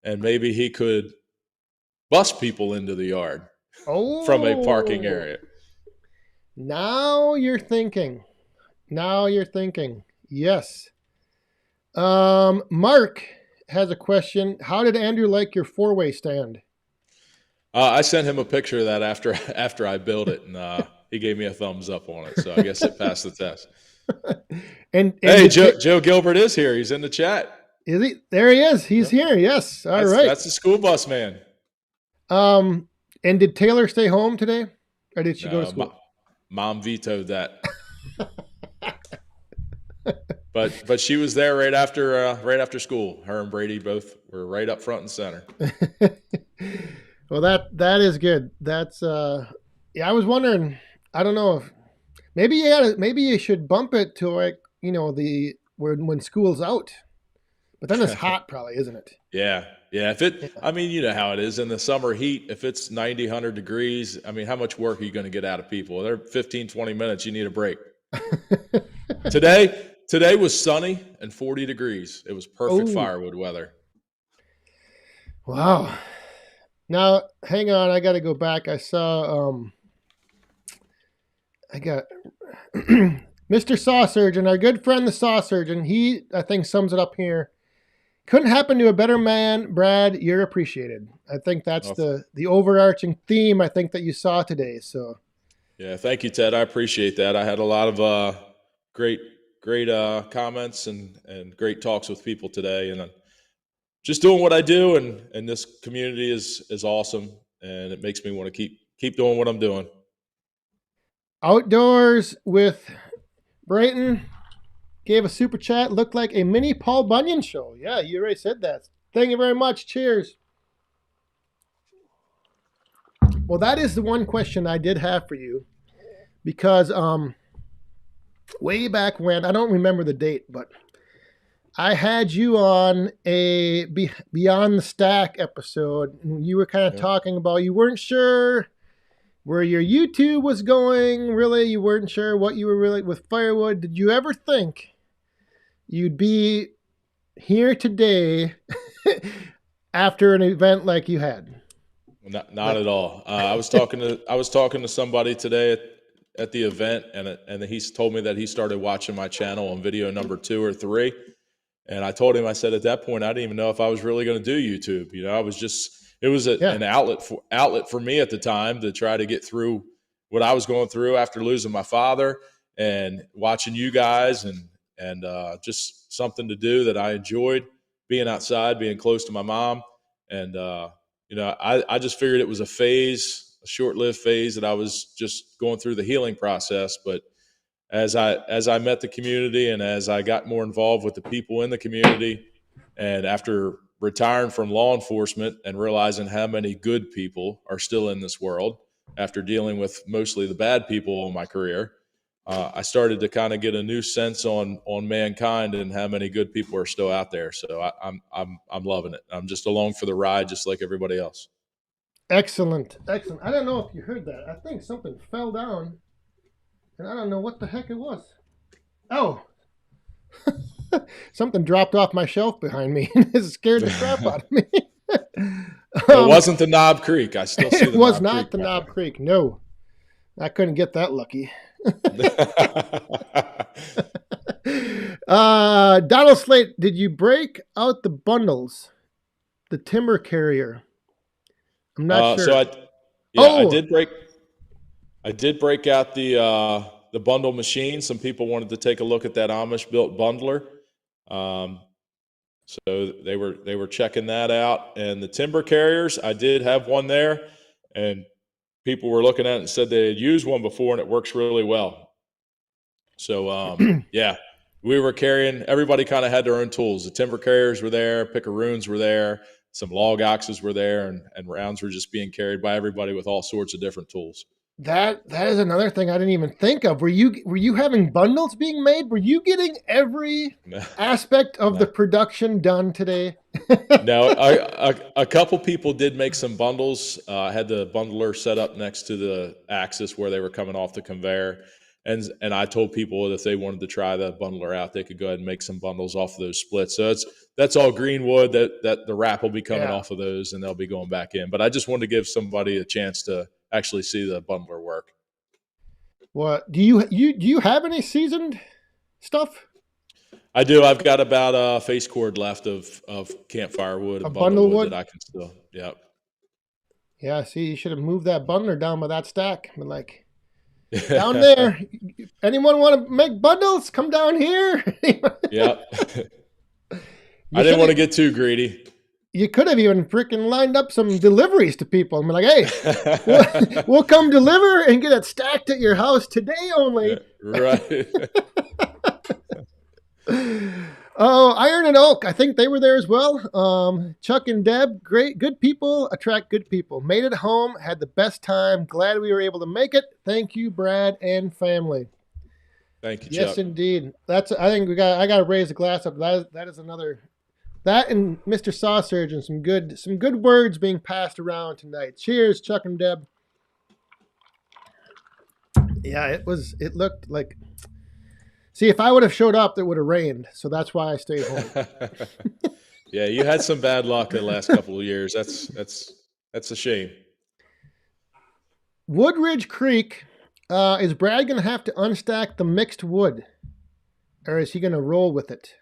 and maybe he could bus people into the yard from a parking Oh, area. now you're thinking. Now you're thinking. Yes. Mark has a question. How did Andrew like your four-way stand? I sent him a picture of that after after I built it, and he gave me a thumbs up on it. So I guess it passed the test. And Hey, did Joe Gilbert is here. He's in the chat. is he? There he is. He's Yep. here. Yes. All That's right. that's the school bus man. Um, and did Taylor stay home today, or did she go to No, school? mom vetoed that, but she was there right after school. Her and Brady both were right up front and center. Well, that is good. That's yeah. I was wondering. I don't know if maybe you should bump it to like the when school's out. But then it's hot, probably, isn't it? Yeah. Yeah. I mean, you know how it is in the summer heat. If it's 90, 100 degrees, I mean, how much work are you going to get out of people? They're 15, 20 minutes. You need a break. Today was sunny and 40 degrees. It was perfect Oh, firewood weather. wow. Now, hang on. I got to go back. I saw. I got Mr. Saw Surgeon, our good friend, the Saw Surgeon. He, I think, sums it up here. Couldn't happen to a better man, Brad. You're appreciated. I think that's Well, the overarching theme. I think that you saw today. So yeah, thank you, Ted. I appreciate that. I had a lot of great, great comments and great talks with people today, and I'm just doing what I do. And this community is awesome, and it makes me want to keep doing what I'm doing. outdoors with Brayton gave a super chat. Looked like a mini Paul Bunyan show. Yeah, you already said that. Thank you very much. Cheers. Well, that is the one question I did have for you because way back when, I don't remember the date, but I had you on a Beyond the Stack episode, and you were kind of Yeah. talking about you weren't sure where your YouTube was going. Really, you weren't sure what you were really with Firewood. Did you ever think you'd be here today after an event like you had? Not Like, at all. I was talking to somebody today at the event, and he's told me that he started watching my channel on video number 2 or 3. And I told him, I said, at that point, I didn't even know if I was really going to do YouTube. I was just, it was yeah, an outlet for me at the time to try to get through what I was going through after losing my father and watching you guys and just something to do that I enjoyed, being outside, being close to my mom. And, I just figured it was a short-lived phase that I was just going through the healing process. But as I met the community and as I got more involved with the people in the community, and after retiring from law enforcement and realizing how many good people are still in this world after dealing with mostly the bad people in my career, I started to kind of get a new sense on mankind and how many good people are still out there. So I'm loving it. I'm just along for the ride, just like everybody else. Excellent, excellent. I don't know if you heard that. I think something fell down, and I don't know what the heck it was. Oh, something dropped off my shelf behind me and it scared the crap out of me. It wasn't the Knob Creek. I still see It the was Knob not Creek the back Knob Creek. No, I couldn't get that lucky. there. Donald Slate, did you break out the bundles? The timber carrier. I'm not So sure. I Oh, did break. I did break out the bundle machine. Some people wanted to take a look at that Amish built bundler. Um, so they were checking that out. And the timber carriers, I did have one there, and people were looking at it and said they had used one before and it works really well. So yeah, we were carrying. Everybody kind of had their own tools. The timber carriers were there, pickaroons were there, some log axes were there, and rounds were just being carried by everybody with all sorts of different tools. that is another thing I didn't even think of. Were you having bundles being made? Were you getting every aspect of the No, production done today? no, a couple people did make some bundles. I had the bundler set up next to the axis where they were coming off the conveyor, and I told people that if they wanted to try the bundler out, they could go ahead and make some bundles off of those splits. So that's all green wood that the wrap will be coming Yeah. off of those, and they'll be going back in. But I just wanted to give somebody a chance to actually see the bundler work. What do you have any seasoned stuff? I do. I've got about a face cord left of camp firewood A and bundle bundle wood that wood? I can still. Yep. Yeah, see, you should have moved that bundler down by that stack. But like down there, anyone want to make bundles? Come down here. Yep. You I didn't should want have. to get too greedy. You could have even freaking lined up some deliveries to people and be like, "Hey, we'll come deliver and get it stacked at your house today only." Right. Oh, Iron and Oak. I think they were there as well. Chuck and Deb, great, good people, attract good people. Made it home, had the best time. Glad we were able to make it. Thank you, Brad and family. Thank you, Yes, Chuck. indeed. I think I got to raise the glass up. That is another. That and Mr. Saw Surgeon, some good words being passed around tonight. Cheers, Chuck and Deb. Yeah, it looked like. See, if I would have showed up, it would have rained. So that's why I stayed home. Yeah, you had some bad luck the last couple of years. That's a shame. Woodridge Creek. Is Brad going to have to unstack the mixed wood, or is he going to roll with it?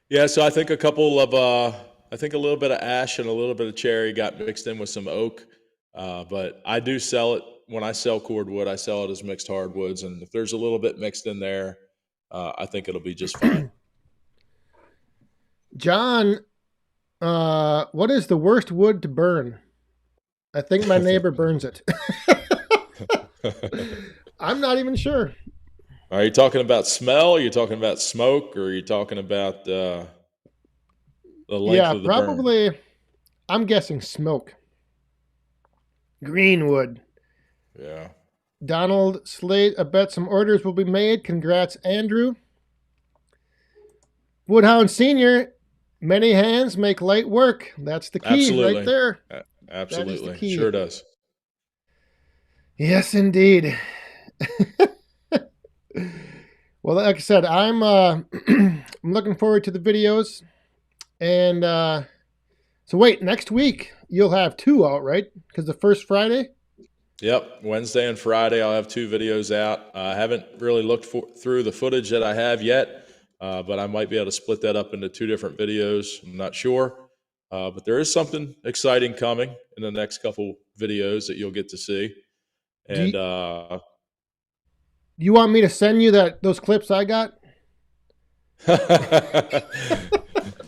Yeah, so I think a couple of I think a little bit of ash and a little bit of cherry got mixed in with some oak. But I do sell it when I sell cordwood. I sell it as mixed hardwoods, and if there's a little bit mixed in there, I think it'll be just fine. John, what is the worst wood to burn? I think my neighbor burns it. I'm not even sure. Are you talking about smell? Are you talking about smoke? Or are you talking about the length Yeah, of the burn? probably. I'm guessing smoke. Greenwood. Yeah. Donald Slate, I bet some orders will be made. Congrats, Andrew. Woodhound Sr., many hands make light work. That's the key right Absolutely. there. That is the Absolutely. key. Sure does. Yes, indeed. Well, like I said, I'm I'm looking forward to the videos. And so wait, next week you'll have two out, right? Because the first Friday. Yep. Wednesday and Friday, I'll have two videos out. I haven't really looked through the footage that I have yet, but I might be able to split that up into two different videos. I'm not sure. But there is something exciting coming in the next couple videos that you'll get to see. Do And you, you want me to send you those clips I got?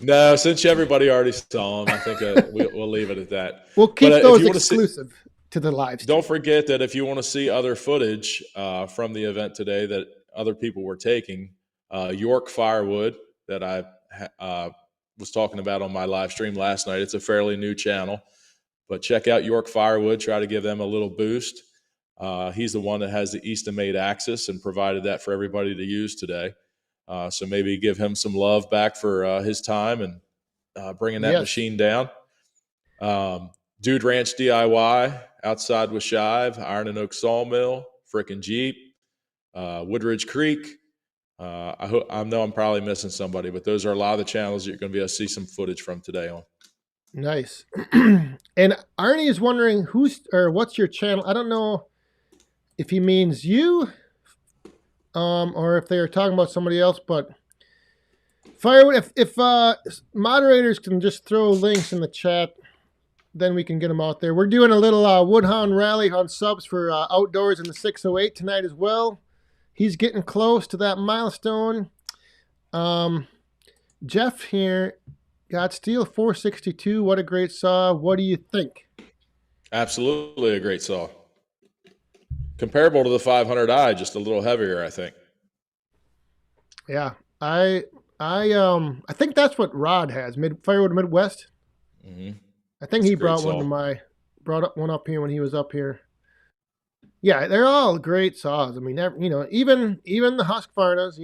no, since everybody already saw them, I think we'll leave it at that. We'll But keep if those you want to see, exclusive to the live stream. don't forget that if you want to see other footage from the event today that other people were taking, York Firewood that I was talking about on my live stream last night. It's a fairly new channel, but check out York Firewood. Try to give them a little boost. He's the one that has the Easton made axis and provided that for everybody to use today. So maybe give him some love back for his time and bringing that Yes. machine down. Dude Ranch DIY, Outside with Shive, Iron and Oak Sawmill, Frickin' Jeep, Woodridge Creek. I know I'm probably missing somebody, but those are a lot of the channels that you're going to be able to see some footage from today on. Nice. And Arnie is wondering what's your channel. I don't know if he means you, or if they are talking about somebody else, but Firewood, if moderators can just throw links in the chat, then we can get them out there. We're doing a little Woodhound rally on subs for outdoors in the 608 tonight as well. He's getting close to that milestone. Jeff here got Steel 462. What a great saw. What do you think? Absolutely a great saw. Comparable to the 500i, just a little heavier, I think. Yeah, I think that's what Rod has. Firewood Midwest. Mm-hmm. I think That's he brought one up here when he was up here. Yeah, they're all great saws. I mean, even the Husqvarnas,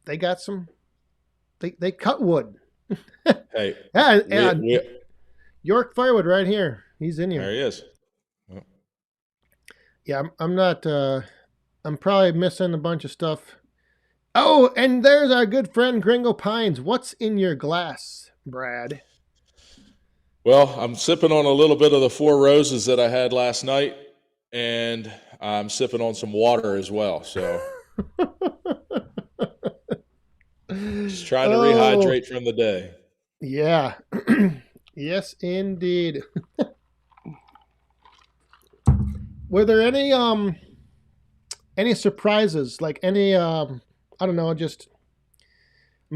they got some. They cut wood. Hey, and York Firewood right here. He's in here. There he is. Oh. Yeah, I'm not. I'm probably missing a bunch of stuff. Oh, and there's our good friend Gringo Pines. What's in your glass, Brad? Well, I'm sipping on a little bit of the Four Roses that I had last night, and I'm sipping on some water as well. So just trying to rehydrate from the day. Yeah. Yes, indeed. Were there any surprises? Like any I don't know,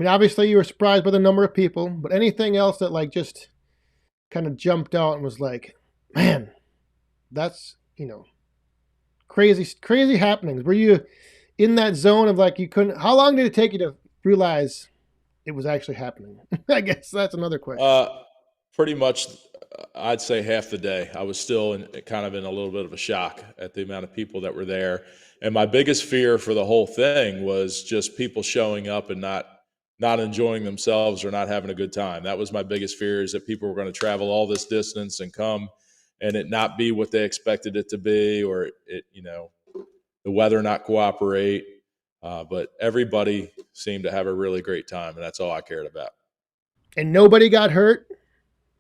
obviously you were surprised by the number of people, but anything else that like just kind of jumped out and was like, man, that's, crazy happenings. Were you in that zone of like how long did it take you to realize it was actually happening? I guess that's another question. Pretty much, I'd say half the day. I was still kind of in a little bit of a shock at the amount of people that were there. And my biggest fear for the whole thing was just people showing up and not enjoying themselves or not having a good time. That was my biggest fear, is that people were going to travel all this distance and come and it not be what they expected it to be, or the weather not cooperate. But everybody seemed to have a really great time, and that's all I cared about. And nobody got hurt?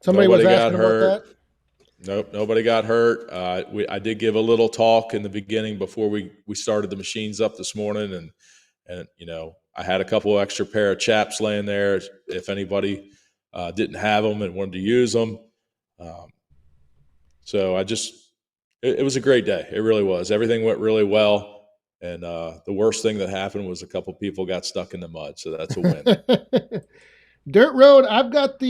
Somebody was asking about that? Nope, nobody got hurt. I did give a little talk in the beginning before we started the machines up this morning, and I had a couple extra pair of chaps laying there if anybody didn't have them and wanted to use them. So it was a great day. It really was. Everything went really well. And the worst thing that happened was a couple people got stuck in the mud. So that's a win. Dirt Road. I've got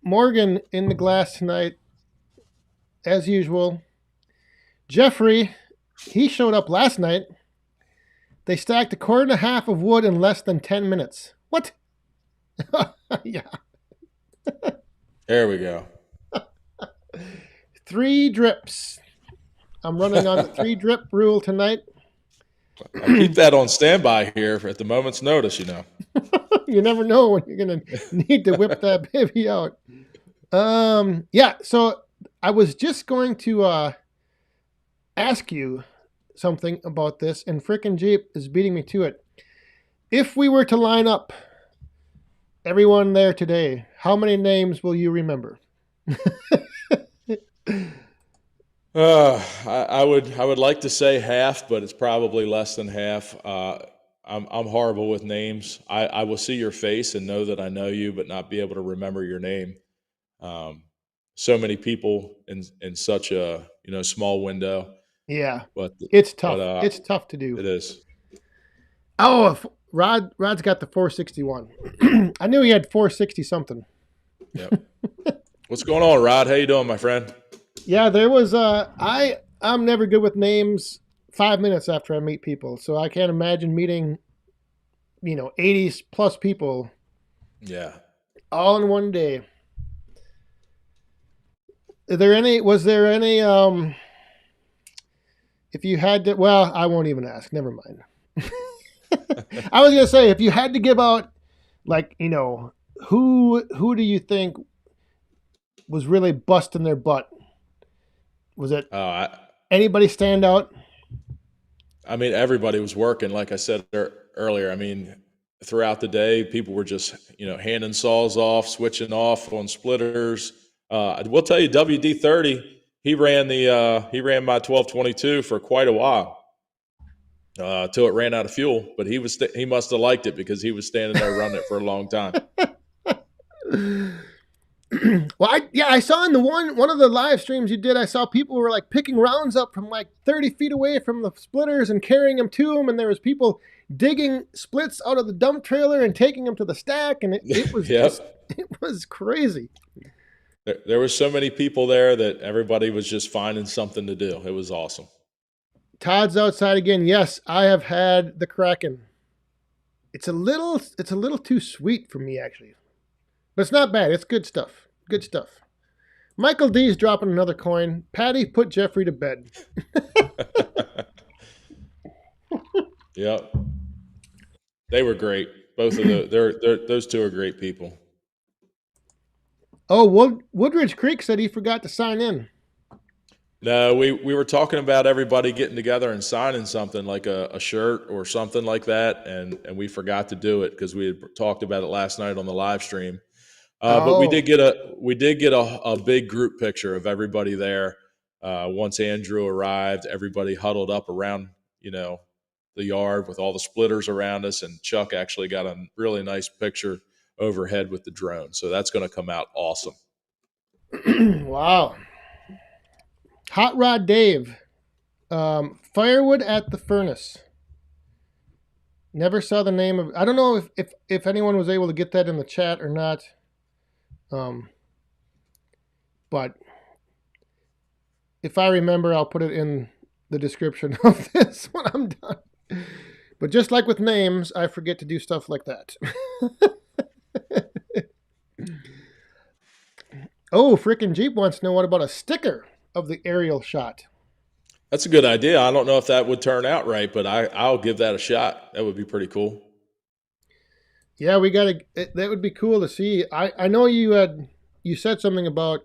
Morgan in the glass tonight, as usual. Jeffrey, he showed up last night. They stacked a quart and a half of wood in less than 10 minutes. What? Yeah. There we go. 3 drips. I'm running on the 3 drip rule tonight. I keep that on standby here at the moment's notice, You never know when you're going to need to whip that baby out. Yeah, so I was just going to ask you something about this, and frickin' Jeep is beating me to it. If we were to line up everyone there today, how many names will you remember? I would like to say half, but it's probably less than half. I'm horrible with names. I will see your face and know that I know you, but not be able to remember your name. So many people in such a small window. Yeah, but it's tough. It's tough to do. It is. Oh, Rod's got the 461. I knew he had 460 something. Yep. What's going on, Rod? How you doing, my friend? Yeah, there was I'm never good with names 5 minutes after I meet people, so I can't imagine meeting 80 plus people. Yeah. All in one day. Was there any If you had to, well, I won't even ask. Never mind. I was gonna say, if you had to give out, like, who do you think was really busting their butt? Was it anybody stand out? I mean, everybody was working, like I said earlier. I mean, throughout the day, people were just, handing saws off, switching off on splitters. I will tell you, WD-30, he ran my 1222 for quite a while till it ran out of fuel. But he must have liked it because he was standing there running it for a long time. Well, I saw in the one of the live streams you did, I saw people were like picking rounds up from like 30 feet away from the splitters and carrying them to them, and there was people digging splits out of the dump trailer and taking them to the stack, and it was Yep. it was crazy. There were so many people there that everybody was just finding something to do. It was awesome. Todd's outside again. Yes, I have had the Kraken. It's a little too sweet for me, actually. But it's not bad. It's good stuff. Good stuff. Michael D's dropping another coin. Patty, put Jeffrey to bed. Yep. They were great. Both of those two are great people. Oh, Woodridge Creek said he forgot to sign in. No, we were talking about everybody getting together and signing something like a shirt or something like that, and we forgot to do it because we had talked about it last night on the live stream. But we did get a big group picture of everybody there. Once Andrew arrived, everybody huddled up around the yard with all the splitters around us, and Chuck actually got a really nice picture overhead with the drone. So that's going to come out awesome. Wow. Hot Rod Dave, Firewood at the Furnace. Never saw the name of. I don't know if anyone was able to get that in the chat or not. But if I remember, I'll put it in the description of this when I'm done. But just like with names, I forget to do stuff like that. Oh, frickin' Jeep wants to know what about a sticker of the aerial shot. That's a good idea. I don't know if that would turn out right, but I'll give that a shot. That would be pretty cool. Yeah, that would be cool to see. I know you said something about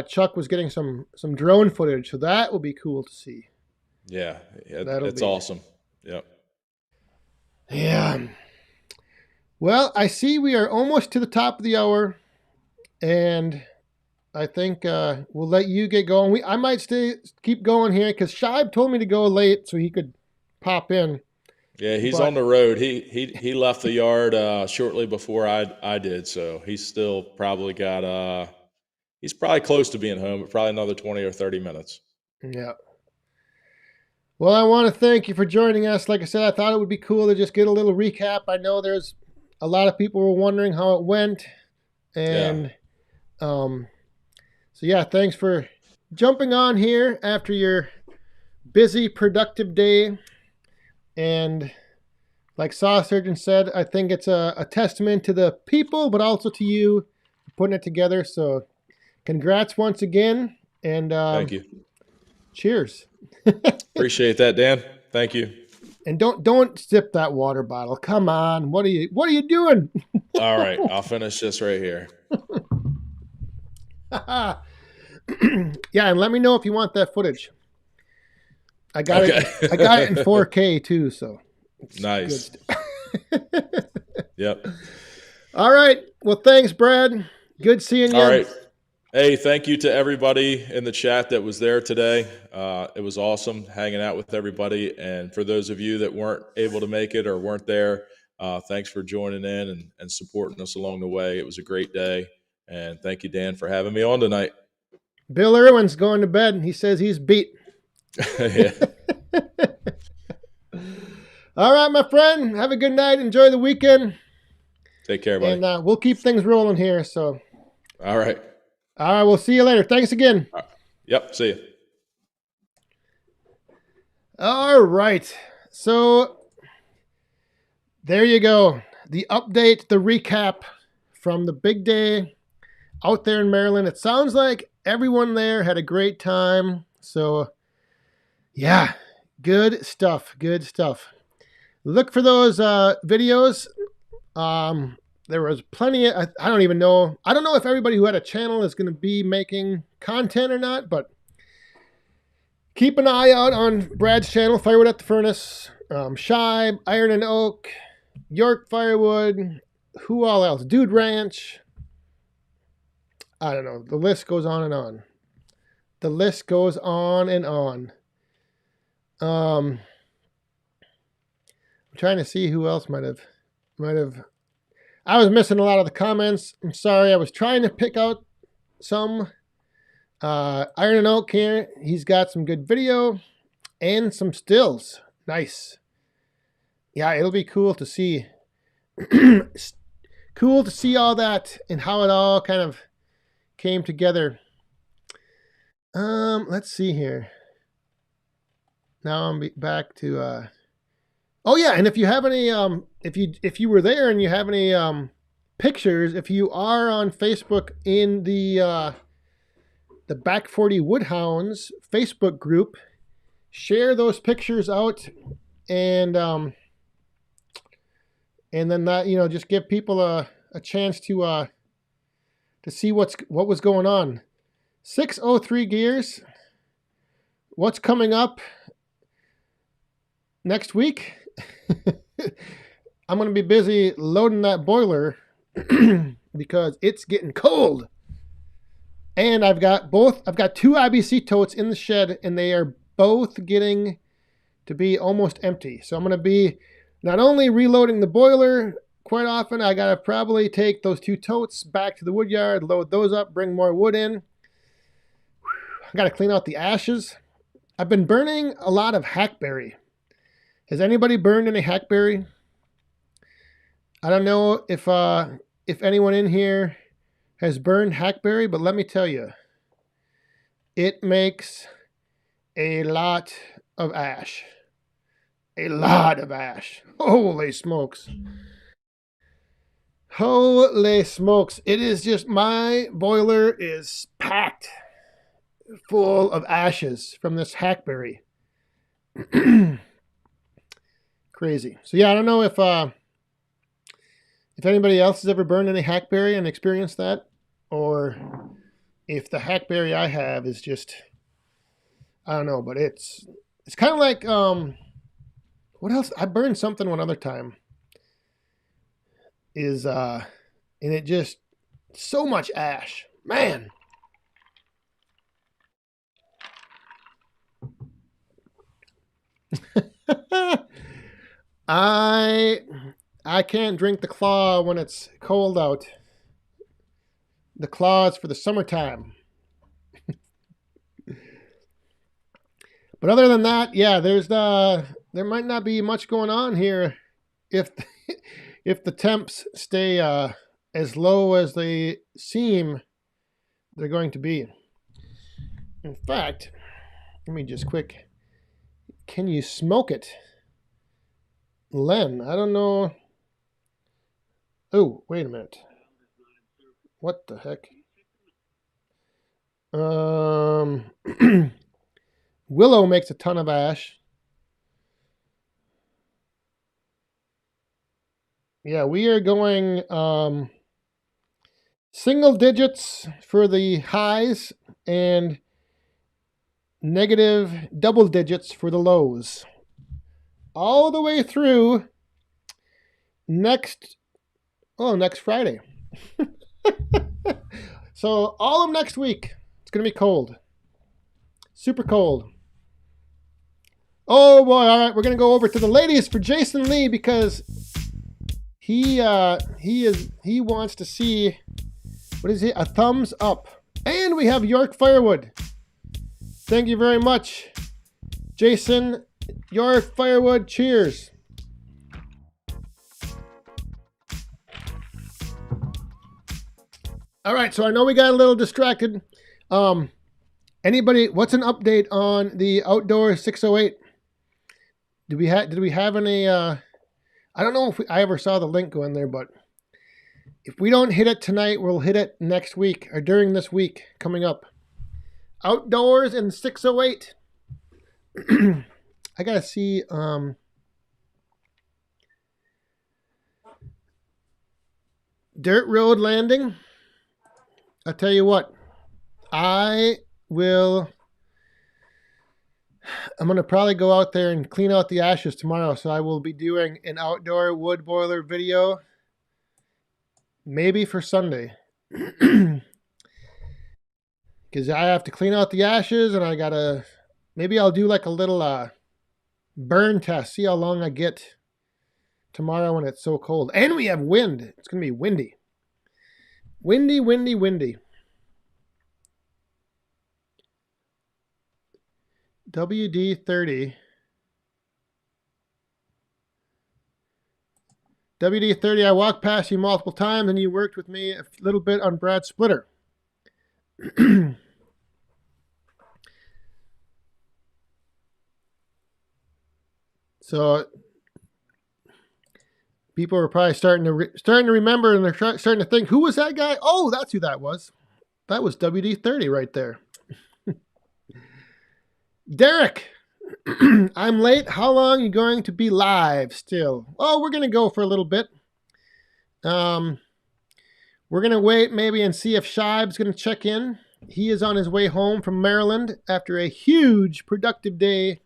Chuck was getting some drone footage, so that would be cool to see. Yeah, it's awesome. Yep. Yeah. Well, I see we are almost to the top of the hour, and I think we'll let you get going. I might keep going here because Shibe told me to go late so he could pop in. Yeah, he's on the road. He left the yard shortly before I did, so he's still probably got he's probably close to being home, but probably another 20 or 30 minutes. Yeah. Well, I want to thank you for joining us. Like I said, I thought it would be cool to just get a little recap. I know there's a lot of people were wondering how it went, and so yeah, thanks for jumping on here after your busy, productive day. And like Saw Surgeon said, I think it's a testament to the people, but also to you putting it together. So congrats once again. And thank you. Cheers. Appreciate that, Dan. Thank you. And don't sip that water bottle. Come on. What are you doing? All right. I'll finish this right here. Yeah, and let me know if you want that footage. I got it. I got it in 4K too, so nice. Yep. All right. Well, thanks, Brad. Good seeing you. All right. Hey, thank you to everybody in the chat that was there today. It was awesome hanging out with everybody. And for those of you that weren't able to make it or weren't there, thanks for joining in and supporting us along the way. It was a great day. And thank you, Dan, for having me on tonight. Bill Irwin's going to bed, and he says he's beat. Yeah. All right, my friend. Have a good night. Enjoy the weekend. Take care, buddy. And we'll keep things rolling here. So. All right. All right. We'll see you later. Thanks again. Yep. See you. All right. So there you go. The update, the recap from the big day out there in Maryland. It sounds like everyone there had a great time. So Yeah, good stuff. Good stuff. Look for those videos. There was plenty of, I don't even know. I don't know if everybody who had a channel is going to be making content or not, but keep an eye out on Brad's channel, Firewood at the Furnace, Shibe, Iron and Oak, York Firewood, who all else? Dude Ranch. I don't know. The list goes on and on. The list goes on and on. I'm trying to see who else might have. I was missing a lot of the comments. I'm sorry. I was trying to pick out some. Iron and Oak here. He's got some good video and some stills. Nice. Yeah, it'll be cool to see. Cool to see all that and how it all kind of came together. Let's see here. Now I'm back to oh yeah, and if you have any if you were there and you have any pictures, if you are on Facebook in the Back 40 Woodhounds Facebook group, share those pictures out and then that, you know, just give people a chance to see what was going on. 603 Gears. What's coming up next week? I'm going to be busy loading that boiler because it's getting cold. And I've got two IBC totes in the shed, and they are both getting to be almost empty. So I'm going to be not only reloading the boiler quite often, I got to probably take those two totes back to the wood yard, load those up, bring more wood in. I got to clean out the ashes. I've been burning a lot of hackberry. Has anybody burned any hackberry? I don't know if anyone in here has burned hackberry, but let me tell you, it makes a lot of ash. A lot of ash. Holy smokes. Holy smokes. It is just, my boiler is packed full of ashes from this hackberry. Crazy. So yeah, I don't know if anybody else has ever burned any hackberry and experienced that, or if the hackberry I have is just, I don't know, but it's kind of like what else? I burned something one other time. And it just, so much ash, man. I can't drink the claw when it's cold out. The claw is for the summertime. But other than that, yeah, there might not be much going on here if the temps stay as low as they seem they're going to be. In fact, let me just quick. Can you smoke it? Len, I don't know. Oh, wait a minute. What the heck? Willow makes a ton of ash. Yeah, we are going single digits for the highs and negative double digits for the lows. All the way through next Friday. So all of next week, it's going to be cold. Super cold. Oh boy, all right, we're going to go over to the ladies for Jason Lee because he wants to see, what is it? A thumbs up. And we have York Firewood. Thank you very much, Jason. York Firewood, cheers. All right, so I know we got a little distracted. Anybody, what's an update on the Outdoor 608? Did we have any, I don't know if I ever saw the link go in there, but if we don't hit it tonight, we'll hit it next week or during this week coming up. Outdoors and 608. I gotta see. Dirt road landing. I'll tell you what. I will. I'm gonna probably go out there and clean out the ashes tomorrow. So I will be doing an outdoor wood boiler video, maybe for Sunday, because I have to clean out the ashes, and I gotta. Maybe I'll do like a little burn test. See how long I get tomorrow when it's so cold. And we have wind. It's gonna be windy. Windy, windy, windy. WD-30. WD-30, I walked past you multiple times and you worked with me a little bit on Brad's splitter. So people are probably starting to remember, and they're starting to think, who was that guy? Oh, that's who that was. That was WD-30 right there. Derek, I'm late. How long are you going to be live still? Oh, we're going to go for a little bit. We're going to wait maybe and see if Shibe's going to check in. He is on his way home from Maryland after a huge productive day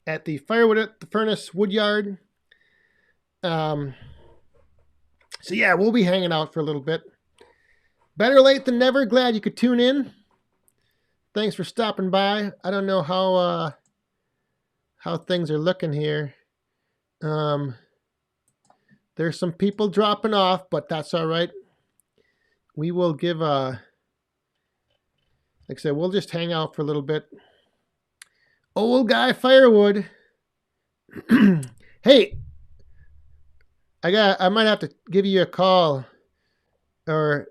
at the Firewood at the Furnace Woodyard. So yeah, we'll be hanging out for a little bit. Better late than never. Glad you could tune in. Thanks for stopping by. I don't know how things are looking here. There's some people dropping off, but that's all right. We will give like I said, we'll just hang out for a little bit. Old guy Firewood. Hey, I might have to give you a call, or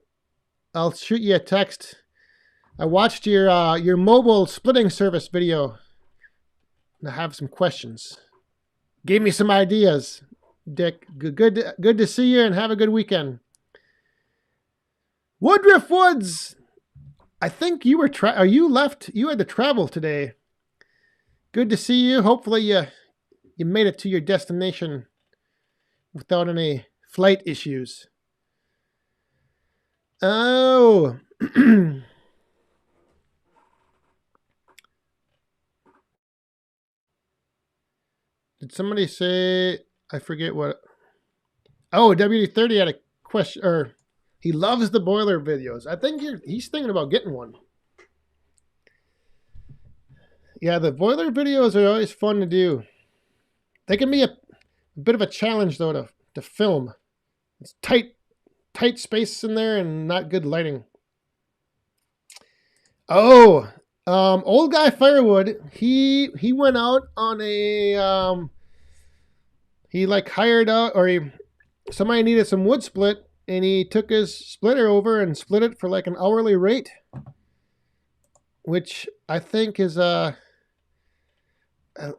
I'll shoot you a text. I watched your mobile splitting service video, and I have some questions. Gave me some ideas, Dick. Good to see you, and have a good weekend. Woodruff Woods. I think you were you left. You had to travel today. Good to see you. Hopefully you made it to your destination without any flight issues. Oh. Did somebody say, I forget what? Oh, WD-30 had a question, or he loves the boiler videos. I think he's thinking about getting one. Yeah, the boiler videos are always fun to do. They can be a bit of a challenge, though, to film. It's tight spaces in there and not good lighting. Oh, old guy Firewood, he went out on a he like hired out, or somebody needed some wood split, and he took his splitter over and split it for like an hourly rate, which I think is a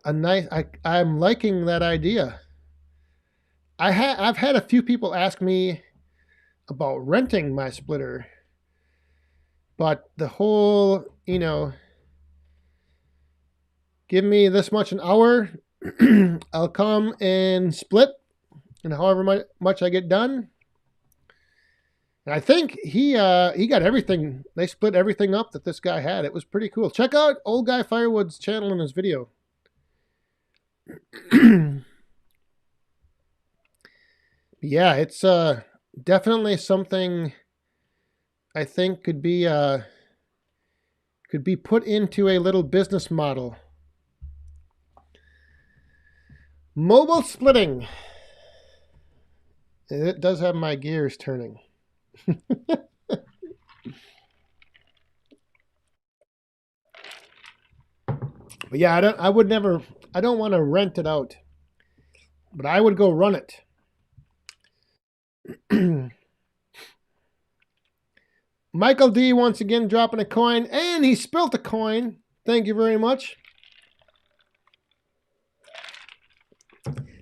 nice. I'm liking that idea. I've had a few people ask me about renting my splitter, but the whole, give me this much an hour, I'll come and split, and however much I get done. And I think he got everything. They split everything up that this guy had. It was pretty cool. Check out Old Guy Firewood's channel in his video. Yeah, it's definitely something I think could be put into a little business model. Mobile splitting. It does have my gears turning. But yeah, I don't want to rent it out, but I would go run it. Michael D once again dropping a coin, and he spilt a coin. Thank you very much.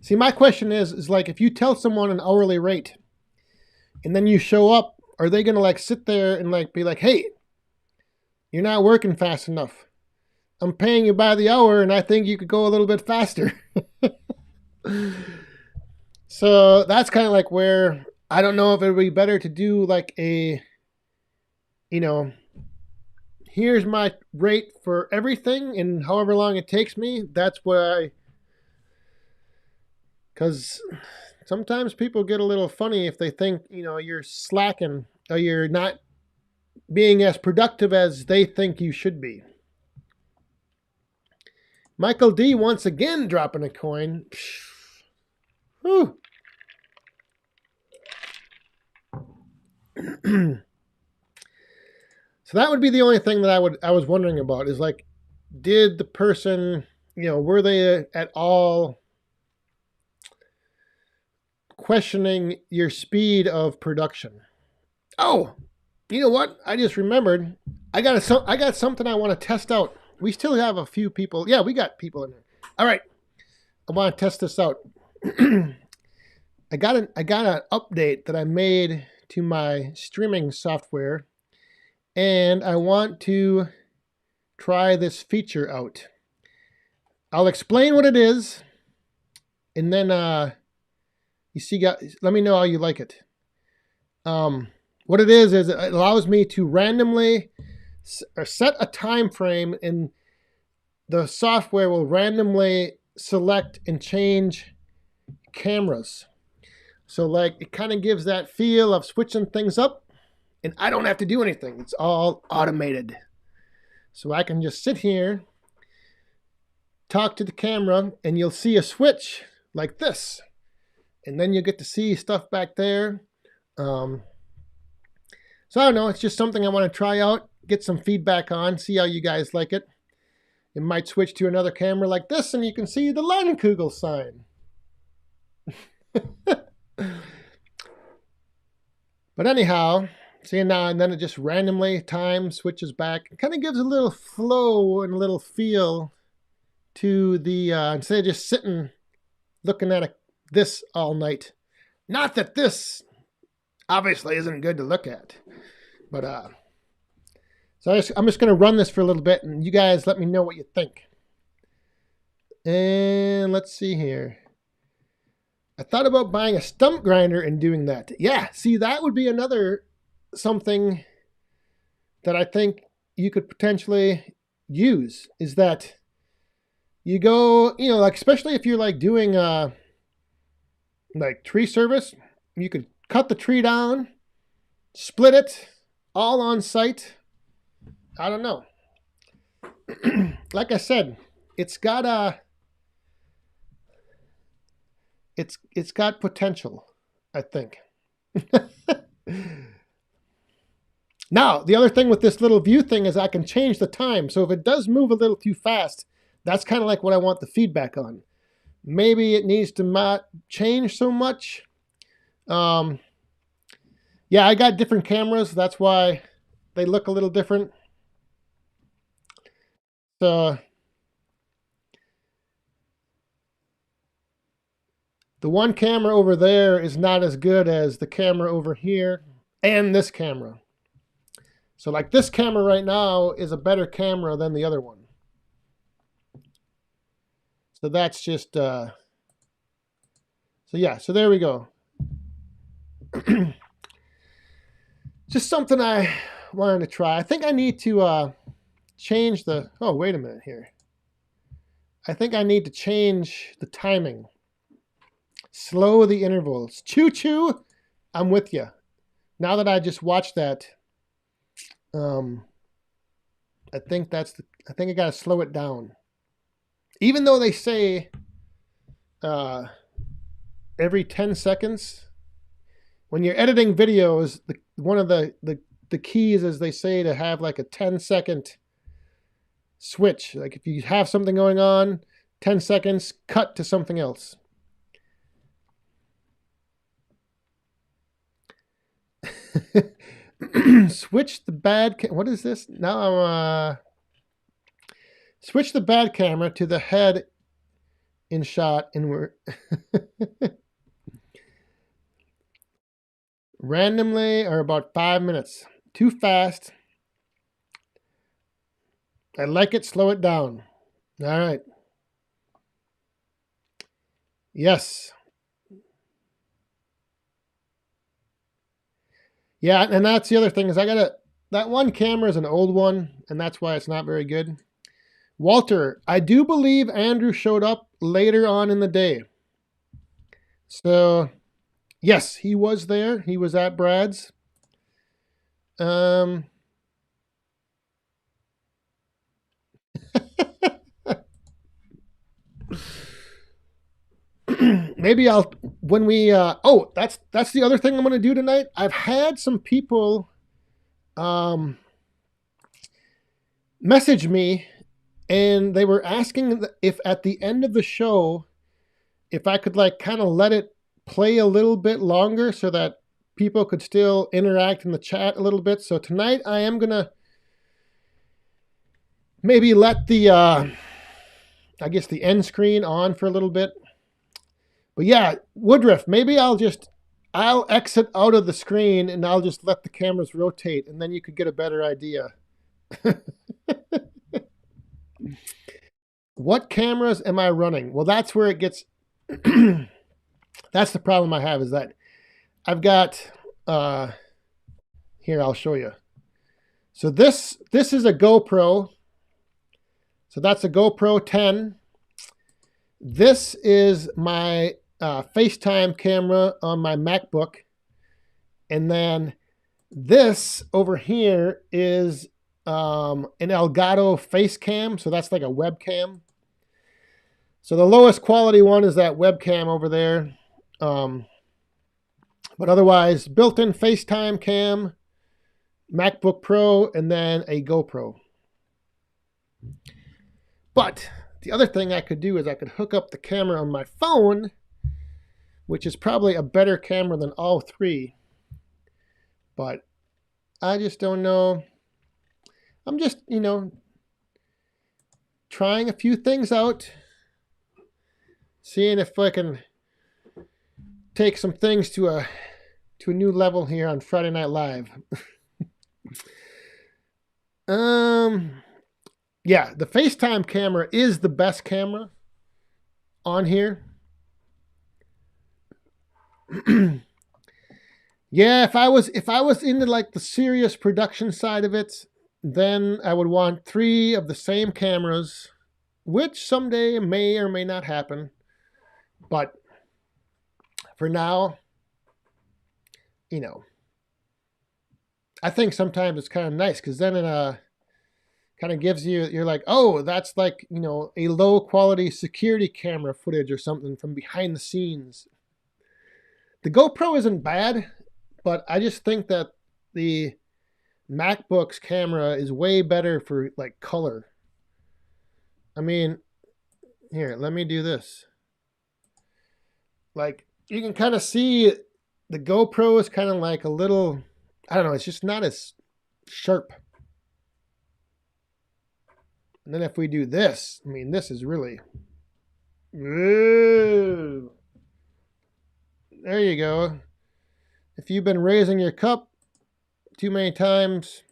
See, my question is like, if you tell someone an hourly rate and then you show up, are they going to like sit there and like be like, hey, you're not working fast enough? I'm paying you by the hour, and I think you could go a little bit faster. So that's kind of like where I don't know if it would be better to do like a, you know, here's my rate for everything, and however long it takes me, that's what I. Because sometimes people get a little funny if they think, you're slacking or you're not being as productive as they think you should be. Michael D once again dropping a coin. Whew. So that would be the only thing that I was wondering about is like, did the person, were they at all questioning your speed of production? Oh, you know what? I just remembered. I got something I want to test out. We still have a few people. Yeah, we got people in there. All right, I want to test this out. I got an update that I made to my streaming software, and I want to try this feature out. I'll explain what it is, and then you see, guys, let me know how you like it. What it is it allows me to randomly set a time frame, and the software will randomly select and change cameras. So like it kind of gives that feel of switching things up, and I don't have to do anything. It's all automated. So I can just sit here, talk to the camera, and you'll see a switch like this. And then you get to see stuff back there. So I don't know. It's just something I want to try out, get some feedback on, see how you guys like it. It might switch to another camera like this, and you can see the Leinenkugel sign. But anyhow, see now and then it just randomly time switches back. It kind of gives a little flow and a little feel to the instead of just sitting looking at this all night. Not that this obviously isn't good to look at, but so I'm just going to run this for a little bit, and you guys let me know what you think. And let's see here. I thought about buying a stump grinder and doing that. Yeah, see, that would be another something that I think you could potentially use, is that you go, like especially if you're like doing like tree service, you could cut the tree down, split it all on site. I don't know. Like I said, it's got it's got potential, I think. Now, the other thing with this little view thing is I can change the time. So if it does move a little too fast, that's kind of like what I want the feedback on. Maybe it needs to not change so much. Yeah, I got different cameras. That's why they look a little different. So the one camera over there is not as good as the camera over here and this camera. So like this camera right now is a better camera than the other one. So that's just, so yeah, so there we go. Just something I wanted to try. I think I need to change the, oh, wait a minute here. I think I need to change the timing. Slow the intervals. Choo-choo, I'm with you. Now that I just watched that, I think I got to slow it down. Even though they say every 10 seconds, when you're editing videos, one of the keys is they say to have like a 10-second switch. Like if you have something going on, 10 seconds, cut to something else. Switch the bad. What is this? Now I'm switch the bad camera to the head in shot, and we're randomly or about 5 minutes. Too fast. I like it. Slow it down. All right. Yes. Yeah, and that's the other thing is that one camera is an old one, and that's why it's not very good. Walter, I do believe Andrew showed up later on in the day. So, yes, he was there. He was at Brad's. Um, maybe I'll when we oh, that's the other thing I'm going to do tonight. I've had some people um message me, and they were asking if at the end of the show if I could like kind of let it play a little bit longer so that people could still interact in the chat a little bit. So tonight I am gonna maybe let the I guess the end screen on for a little bit. But yeah, Woodruff, maybe I'll exit out of the screen and I'll just let the cameras rotate, and then you could get a better idea. What cameras am I running? Well, that's where it gets that's the problem I have is that I've got here I'll show you. So this is a GoPro. So that's a GoPro 10. This is my FaceTime camera on my MacBook. And then this over here is an Elgato face cam. So that's like a webcam. So the lowest quality one is that webcam over there. But otherwise, built-in FaceTime cam, MacBook Pro, and then a GoPro. But the other thing I could do is I could hook up the camera on my phone, which is probably a better camera than all three. But I just don't know. I'm just, trying a few things out, seeing if I can take some things to a new level here on Friday Night Live. Yeah, the FaceTime camera is the best camera on here. Yeah, if I was into like the serious production side of it, then I would want 3 of the same cameras, which someday may or may not happen. But for now, I think sometimes it's kind of nice because then it kind of gives you're like, oh, that's like, a low quality security camera footage or something from behind the scenes. The GoPro isn't bad, but I just think that the MacBook's camera is way better for like color. I mean, here, let me do this. Like you can kind of see the GoPro is kind of like a little, I don't know, it's just not as sharp. And then if we do this, I mean, this is really, ooh. There you go. If you've been raising your cup too many times,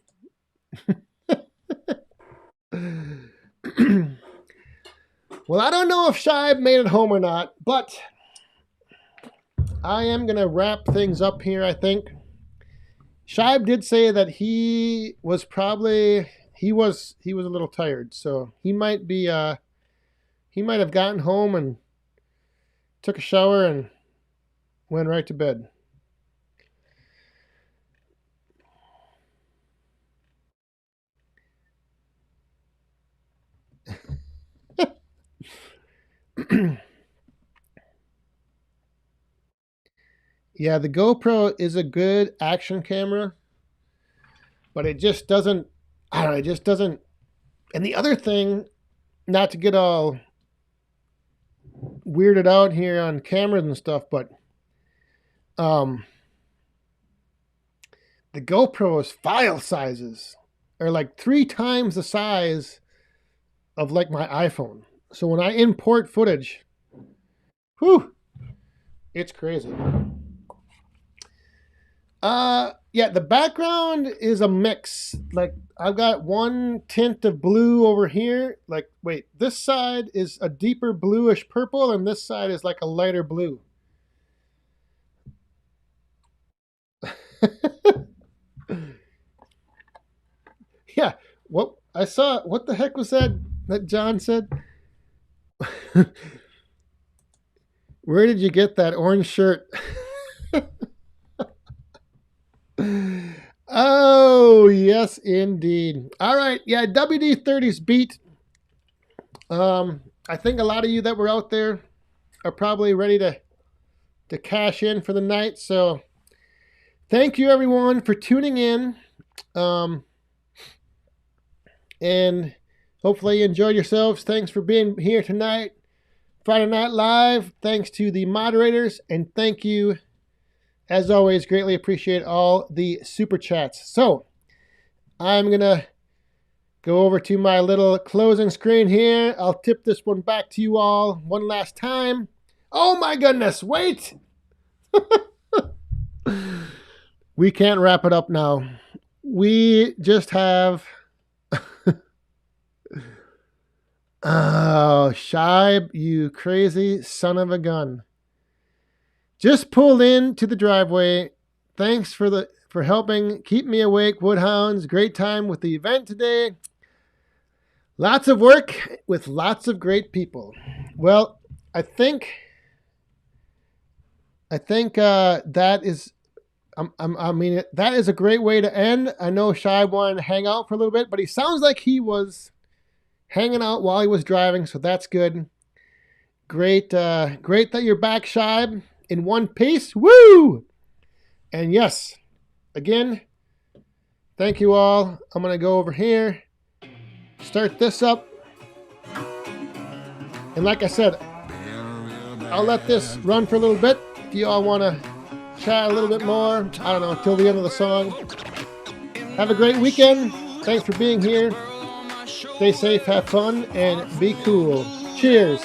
well, I don't know if Shive made it home or not, but I am going to wrap things up here, I think. Shive did say that he was a little tired, so he might have gotten home and took a shower and went right to bed. Yeah, the GoPro is a good action camera, but it just doesn't, I don't know, it just doesn't. And the other thing, not to get all weirded out here on cameras and stuff, but the GoPro's file sizes are like 3 times the size of like my iPhone. So when I import footage, whew, it's crazy. Yeah, the background is a mix. Like I've got one tint of blue over here. Like, wait, this side is a deeper bluish purple, and this side is like a lighter blue. Yeah, what I saw. What the heck was that John said? Where did you get that orange shirt? Oh, yes, indeed. All right. Yeah, WD-30's beat. I think a lot of you that were out there are probably ready to cash in for the night. So thank you, everyone, for tuning in. And hopefully you enjoyed yourselves. Thanks for being here tonight. Friday Night Live. Thanks to the moderators. And thank you, as always, greatly appreciate all the super chats. So I'm going to go over to my little closing screen here. I'll tip this one back to you all one last time. Oh my goodness, wait! We can't wrap it up now. We just have... Oh, Shibe, you crazy son of a gun. Just pulled into the driveway. Thanks for helping keep me awake, Woodhounds. Great time with the event today. Lots of work with lots of great people. Well, I think that is, that is a great way to end. I know Shy wanted to hang out for a little bit, but he sounds like he was hanging out while he was driving, so that's good. Great that you're back, Shy, in one piece. Woo! And yes, again, thank you all. I'm going to go over here, start this up. And like I said, I'll let this run for a little bit. If you all want to chat a little bit more, I don't know, until the end of the song. Have a great weekend. Thanks for being here. Stay safe, have fun, and be cool. Cheers.